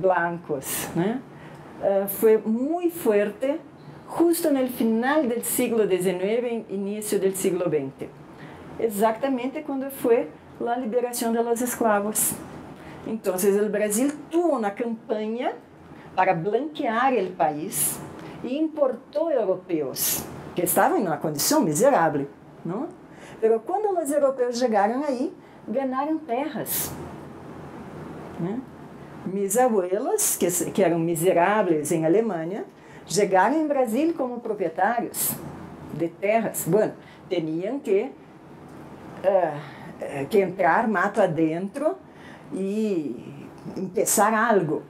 blancos, ¿no? Fue muy fuerte justo no final del siglo XIX e início del siglo XX, exatamente quando foi a liberação de los escravos. Então, o Brasil tuvo uma campanha para blanquear o país e importou europeus que estavam em uma condição miserável, não? Mas quando os europeus chegaram aí, ganharam terras, né? Mis abuelos, que eram miseráveis em Alemanha, chegaram em Brasil como proprietários de terras. Bueno, tinham que entrar mato adentro e começar algo.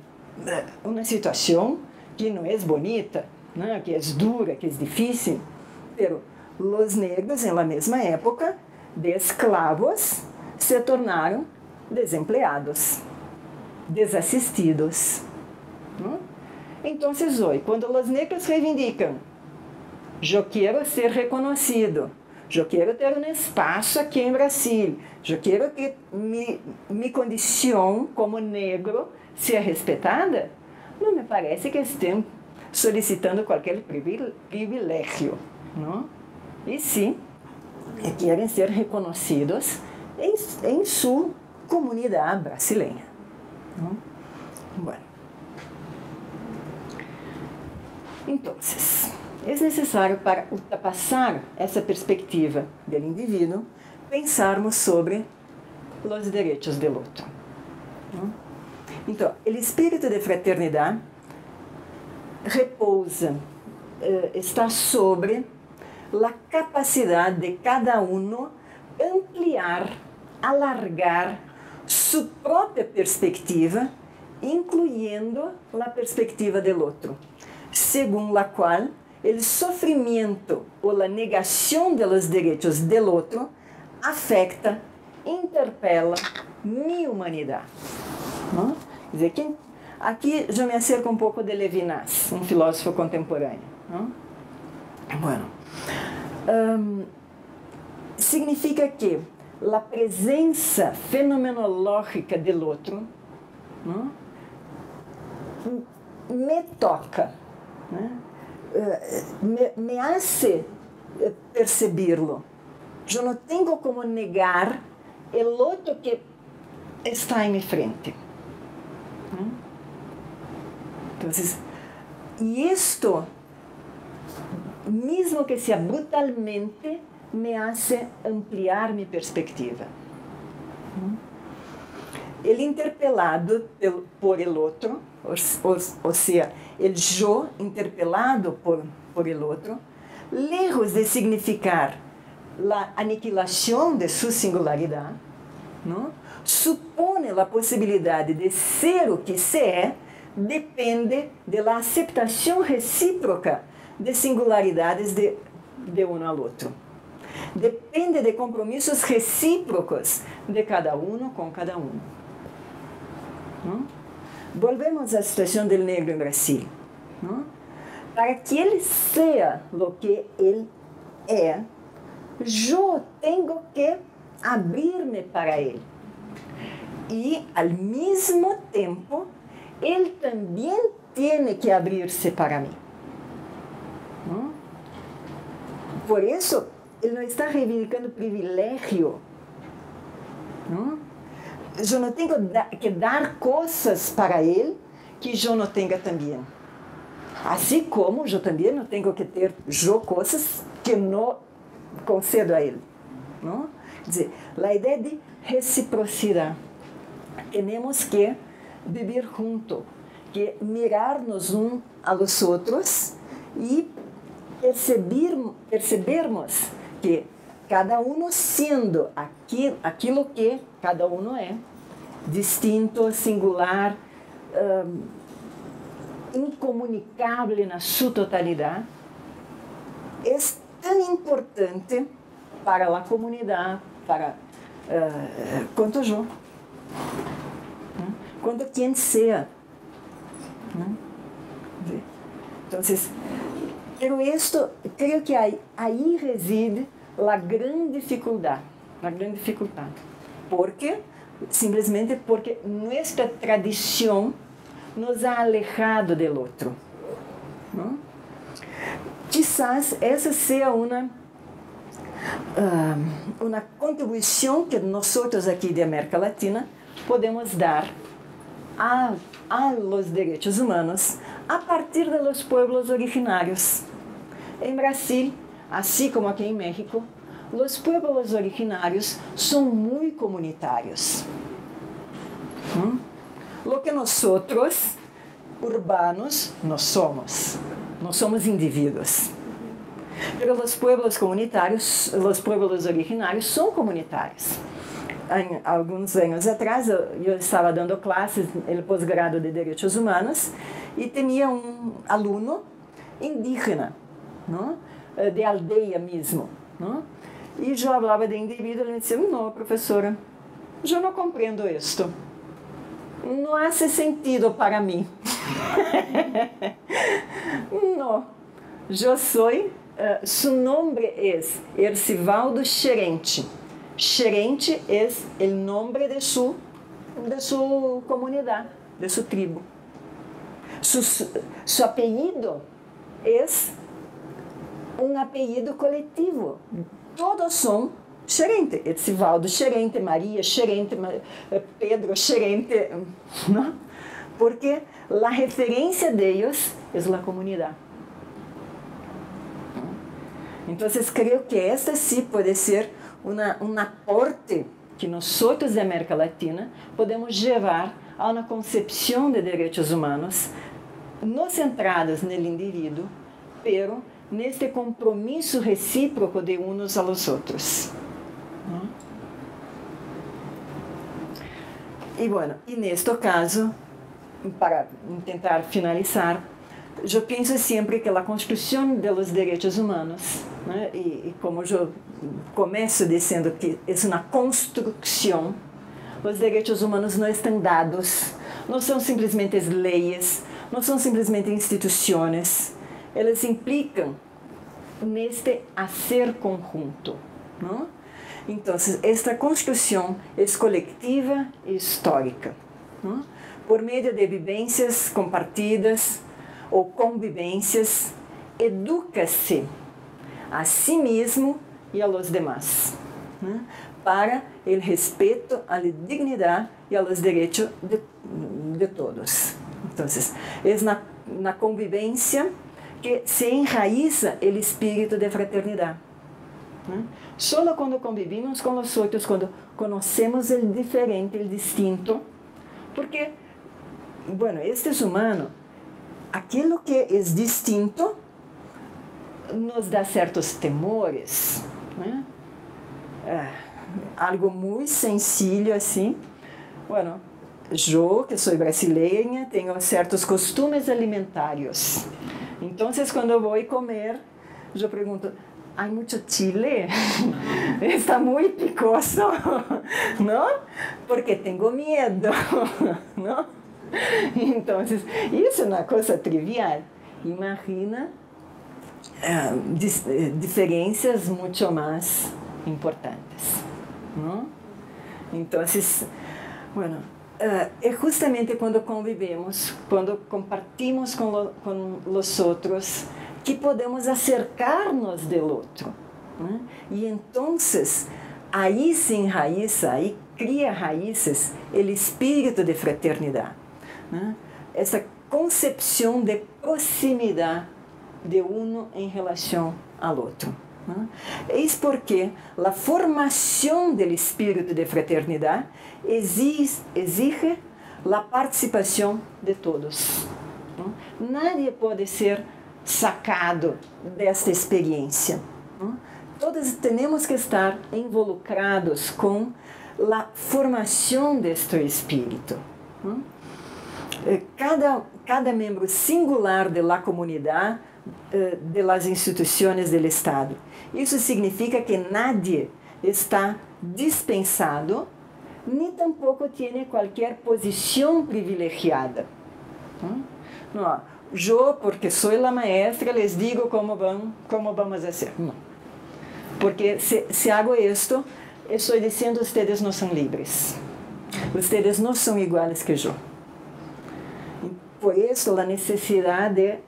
Uma situação que não é bonita, né? Que é dura, que é difícil. Mas os negros, na mesma época, de escravos, se tornaram desempregados, desassistidos. Então, hoje, quando os negros reivindicam, eu quero ser reconhecido, eu quero ter um espaço aqui em Brasil, eu quero que minha condição como negro seja respeitada, não me parece que estejam solicitando qualquer privilégio, não? E sim, querem ser reconhecidos em sua comunidade brasileira. Não? Bueno. Então, é necessário, para ultrapassar essa perspectiva do indivíduo, pensarmos sobre os direitos do outro. Então, o espírito de fraternidade repousa, está sobre a capacidade de cada um ampliar, alargar sua própria perspectiva, incluindo a perspectiva do outro, segundo a qual o sofrimento ou a negação dos direitos do outro afeta, interpela minha humanidade. Não? Quer dizer, aqui eu me acerco um pouco de Levinas, um filósofo contemporâneo. Não? Bueno, significa que a presença fenomenológica do outro, não? Me toca, né? Me hace perceberlo. Eu não tenho como negar o outro que está em minha frente. Então, e isto, mesmo que seja brutalmente, me hace ampliar minha perspectiva. Ele interpelado por el outro, ou seja, el yo interpelado por el outro, lejos de significar a aniquilação de sua singularidade, não? Supõe a possibilidade de ser o que se é, depende da aceitação recíproca de singularidades de um ao outro. Depende de compromissos recíprocos de cada um com cada um. Volvemos à situação do negro em Brasil. Para que ele seja o que ele é, eu tenho que abrir-me para ele. E, ao mesmo tempo, ele também tem que abrir-se para mim. Por isso, ele não está reivindicando privilégio. Eu não tenho que dar coisas para ele que eu não tenha também. Assim como eu também não tenho que ter coisas que não concedo a ele. Não? Quer dizer, a ideia de reciprocidade. Temos que viver juntos, que mirar-nos uns aos outros e percebermos que cada um sendo aquilo que cada um é, distinto, singular, incomunicável na sua totalidade, é tão importante para a comunidade, para quanto eu, quanto quem seja. Então, creio que aí reside a grande dificuldade, simplesmente porque nossa tradição nos ha alejado do outro. Quizás essa seja uma contribuição que nós aqui de América Latina podemos dar a los direitos humanos a partir de los pueblos originários. Em Brasil, assim como aqui em México, os pueblos originários são muito comunitários. Lo que nós urbanos, não somos indivíduos. Pero os pueblos comunitários, os pueblos originários são comunitários. Alguns anos atrás, eu estava dando classes no pós-grado de Direitos Humanos e tinha um aluno indígena, não? De aldeia mesmo. Não? E eu falava de indivíduo, ele me disse, não, professora, eu não compreendo isto. Não há sentido para mim. Não, eu sou su nombre es Ercivaldo Xerente. Xerente es el nombre de su comunidad, de su tribu. Su apellido es un apellido colectivo. Todos son Xerente. Ercivaldo Xerente, María Xerente, Pedro Xerente, ¿no? Porque la referencia de ellos es la comunidad. Entonces creo que esta sí puede ser un aporte que nosotros de América Latina podemos llevar a una concepción de derechos humanos no centradas en el individuo, pero en este compromiso recíproco de unos a los otros. Y bueno, en este caso, para intentar finalizar, yo pienso siempre que la construcción de los derechos humanos, ¿no? y como yo começo dizendo que é uma construção, os direitos humanos não estão dados, não são simplesmente leis, não são simplesmente instituições, elas implicam neste hacer conjunto, não? Então, esta construção é coletiva e histórica, não? Por meio de vivências compartidas ou convivências, educa-se a si mesmo e a los demás, ¿no? Para el respeto a la dignidad y a los derechos de todos. Entonces, es na convivencia que se enraiza el espíritu de fraternidad, ¿no? Solo cuando convivimos con los otros, cuando conocemos el diferente, el distinto, porque, bueno, este es humano, aquilo que es distinto nos dá certos temores, né? Algo muito sencillo assim. Bueno, eu, que sou brasileira, tenho certos costumes alimentários. Então, quando eu vou comer, eu pergunto: ¿hay mucho chile? Está muito picoso, não? Porque tenho medo, não? Então, isso é uma coisa trivial. Imagina diferencias mucho más importantes, ¿no? Entonces, bueno, es justamente cuando convivemos, cuando compartimos con los otros, que podemos acercarnos del otro, ¿no? Y entonces, ahí se enraiza, ahí cria raíces el espíritu de fraternidad, ¿no? Esa concepción de proximidad de uno em relação ao outro, né? Eis porque a formação do espírito de fraternidade exige a participação de todos, né? Nadie pode ser sacado desta experiência, né? Todos temos que estar involucrados com a formação deste espírito, né? Cada membro singular da comunidade, de las instituições do Estado. Isso significa que nadie está dispensado, nem tampouco tem qualquer posição privilegiada. Não, eu, porque sou a maestra, les digo como vamos fazer. Não. Porque se hago isto, estou dizendo que vocês não são livres. Vocês não são iguais que eu. Por isso, a necessidade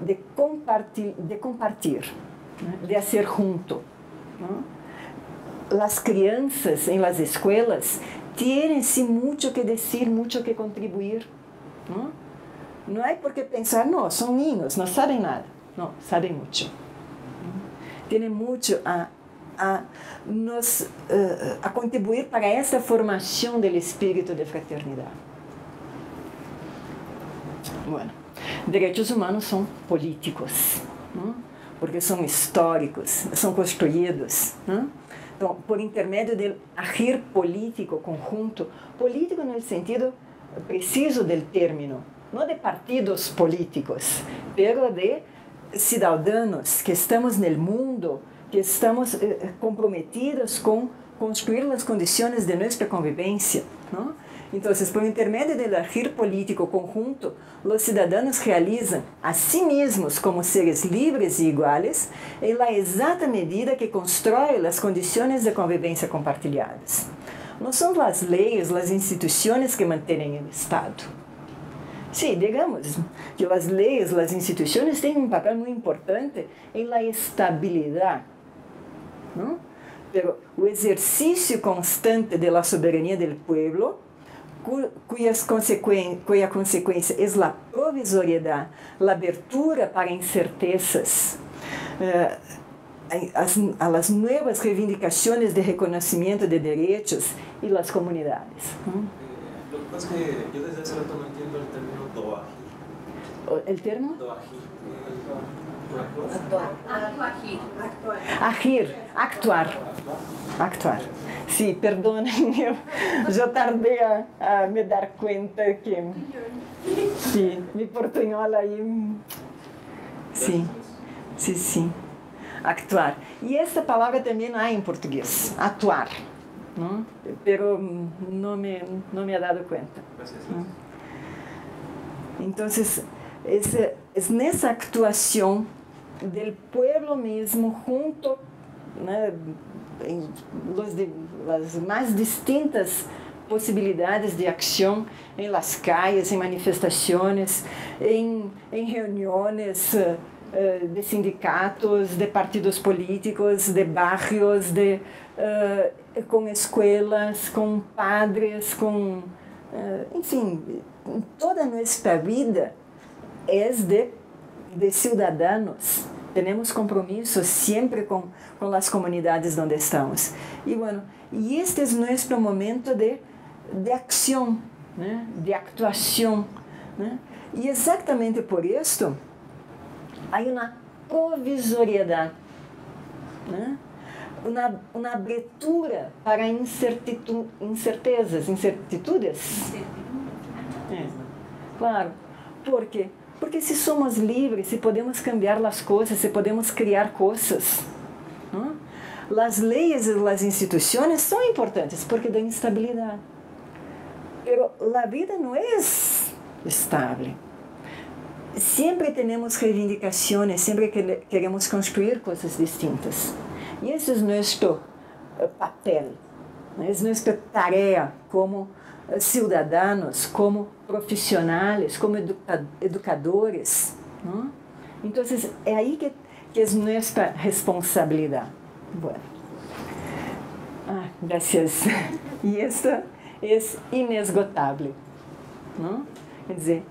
de compartir, né? De hacer junto, né? As crianças em las escolas têm sim muito que dizer, muito que contribuir, né? Não é porque pensar, não, são niños, não sabem nada. Não, sabem muito. Têm muito a contribuir para essa formação do espírito de fraternidade. Bueno. Direitos humanos são políticos, né? Porque são históricos, são construídos, né? Então, por intermédio de agir político conjunto, político no sentido preciso do término, não de partidos políticos, mas de cidadãos que estamos no mundo, que estamos comprometidos com construir as condições de nossa convivência, né? Entonces, por intermedio del agir político conjunto, los ciudadanos realizan a sí mismos como seres libres e iguales en la exata medida que constrói las condiciones de convivencia compartilhadas. No son las leyes, las instituciones que mantienen el Estado. Sí, digamos que las leyes, las instituciones tienen un papel muy importante en la estabilidad, ¿no? Pero el ejercicio constante de la soberanía del pueblo, cuya consecuencia es la provisoriedad, la abertura para incertezas, a las nuevas reivindicaciones de reconocimiento de derechos y las comunidades. Lo que pasa es que yo desde hace rato no entiendo el término doagir. ¿El término? Doagir. Agir, actuar. Sí, perdonen, yo tardé a me dar cuenta que sí, mi portuñol ahí, sí, actuar. Y esta palabra también hay en portugués, actuar, ¿no? Pero no me he dado cuenta. Gracias. Entonces, es nessa actuación del pueblo mismo junto, né, em las más distintas possibilidades de acción en las calles, en manifestaciones, en reuniones de sindicatos, de partidos políticos, de barrios, com escolas, com padres, com, enfim, toda nuestra vida es de ciudadanos. Tenemos compromisos siempre con las comunidades donde estamos. Y bueno, y este es nuestro momento de acción, ¿no? De actuación, ¿no? Y exactamente por esto hay una provisoriedad, ¿no? Una abertura para incertezas. Claro, porque se somos livres, se podemos cambiar as coisas, se podemos criar coisas, ¿no? As leis e as instituições são importantes porque dão estabilidade. Pero a vida não é estável. Sempre temos reivindicações, sempre queremos construir coisas distintas. E esse é nosso papel, é nossa tarefa como ciudadanos, como profissionais, como educadores, ¿no? Então, é aí que é nossa responsabilidade. Bueno. Gracias. E isso é inesgotável, ¿no? Quer dizer,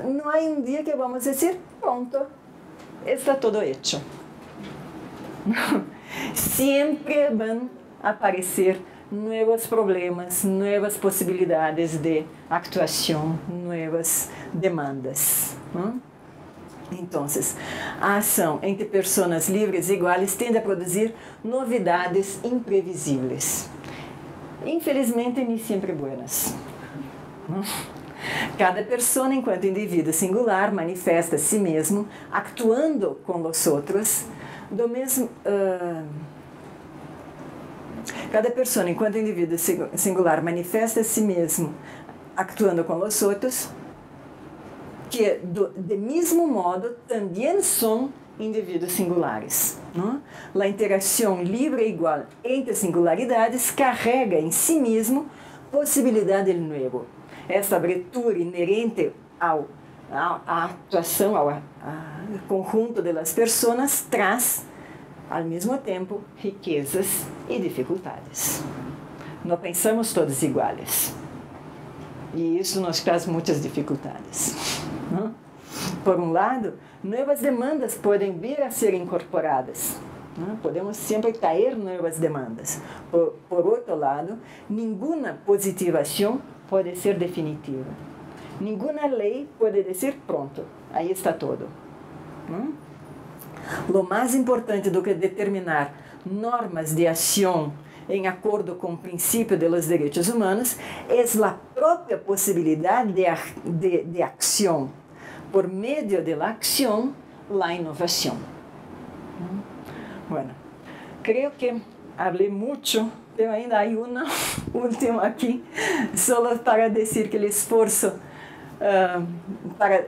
não há dia que vamos dizer, pronto, está todo hecho. Sempre vão aparecer novos problemas, novas possibilidades de actuação, novas demandas, ¿no? Então, a ação entre pessoas livres e iguais tende a produzir novidades imprevisíveis. Infelizmente, nem sempre buenas, ¿no? Cada pessoa, enquanto indivíduo singular, manifesta a si mesmo, actuando com os outros, do mesmo... Cada pessoa, enquanto indivíduo singular, manifesta a si mesmo, actuando com os outros, que, de mesmo modo, também são indivíduos singulares, ¿no? A interação livre e igual entre singularidades carrega em si mesmo possibilidade de novo. Esta abertura inerente à atuação, ao conjunto das pessoas, traz, ao mesmo tempo, riquezas e dificuldades. Não pensamos todos iguais. E isso nos traz muitas dificuldades, não? Por um lado, novas demandas podem vir a ser incorporadas, não? Podemos sempre trazer novas demandas. Por outro lado, nenhuma positivação pode ser definitiva. Nenhuma lei pode dizer, pronto, aí está todo. Não? O mais importante do que determinar normas de ação em acordo com o princípio dos direitos humanos é a própria possibilidade de ação. Por meio da ação, a inovação. Bueno, creio que falei muito Pero ainda há uma última aqui, só para dizer que o esforço para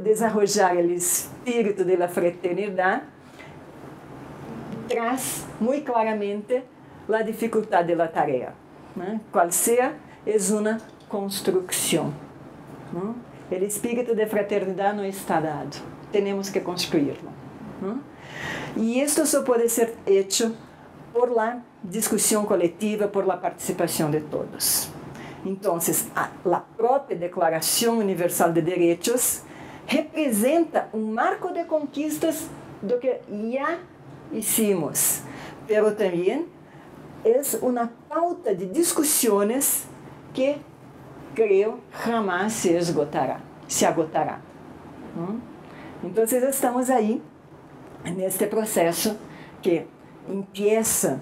desarrollar o espírito da fraternidade traz muito claramente a dificuldade da tarefa, né? Qual seja, é uma construção. O espírito de fraternidade não está dado, temos que construí-lo. E isto só pode ser feito por la discussão coletiva, por la participação de todos. Então, a própria Declaração Universal de Direitos representa um marco de conquistas do que já hicimos, pero também é uma pauta de discussões que, creio, jamais se agotará. Então, estamos aí, neste processo que empieza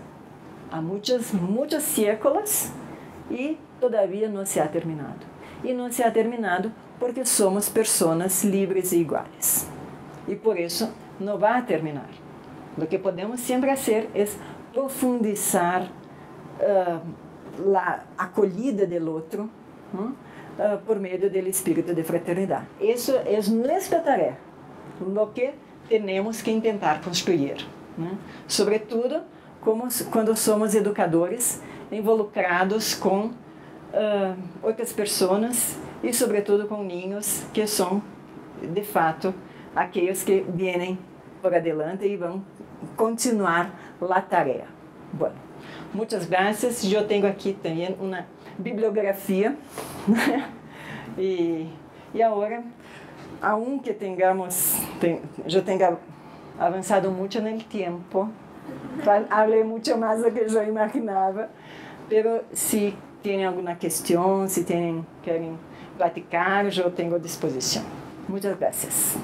há muitos séculos e todavia não se ha terminado. E não se ha terminado porque somos pessoas livres e iguais. E por isso não vai terminar. O que podemos sempre fazer é profundizar a acolhida do outro por meio do espírito de fraternidade. Isso é nossa tarefa, o que temos que tentar construir. Sobretudo quando somos educadores involucrados com outras pessoas e sobretudo com ninhos que são de fato aqueles que vêm por adelante e vão continuar a tarefa. Bom, muitas graças. Eu tenho aqui também uma bibliografia e agora, aunque eu tenha avançado muito no tempo, falei muito mais do que eu imaginava, pero se tem alguma questão, se querem platicar, eu tenho à disposição. Muitas graças.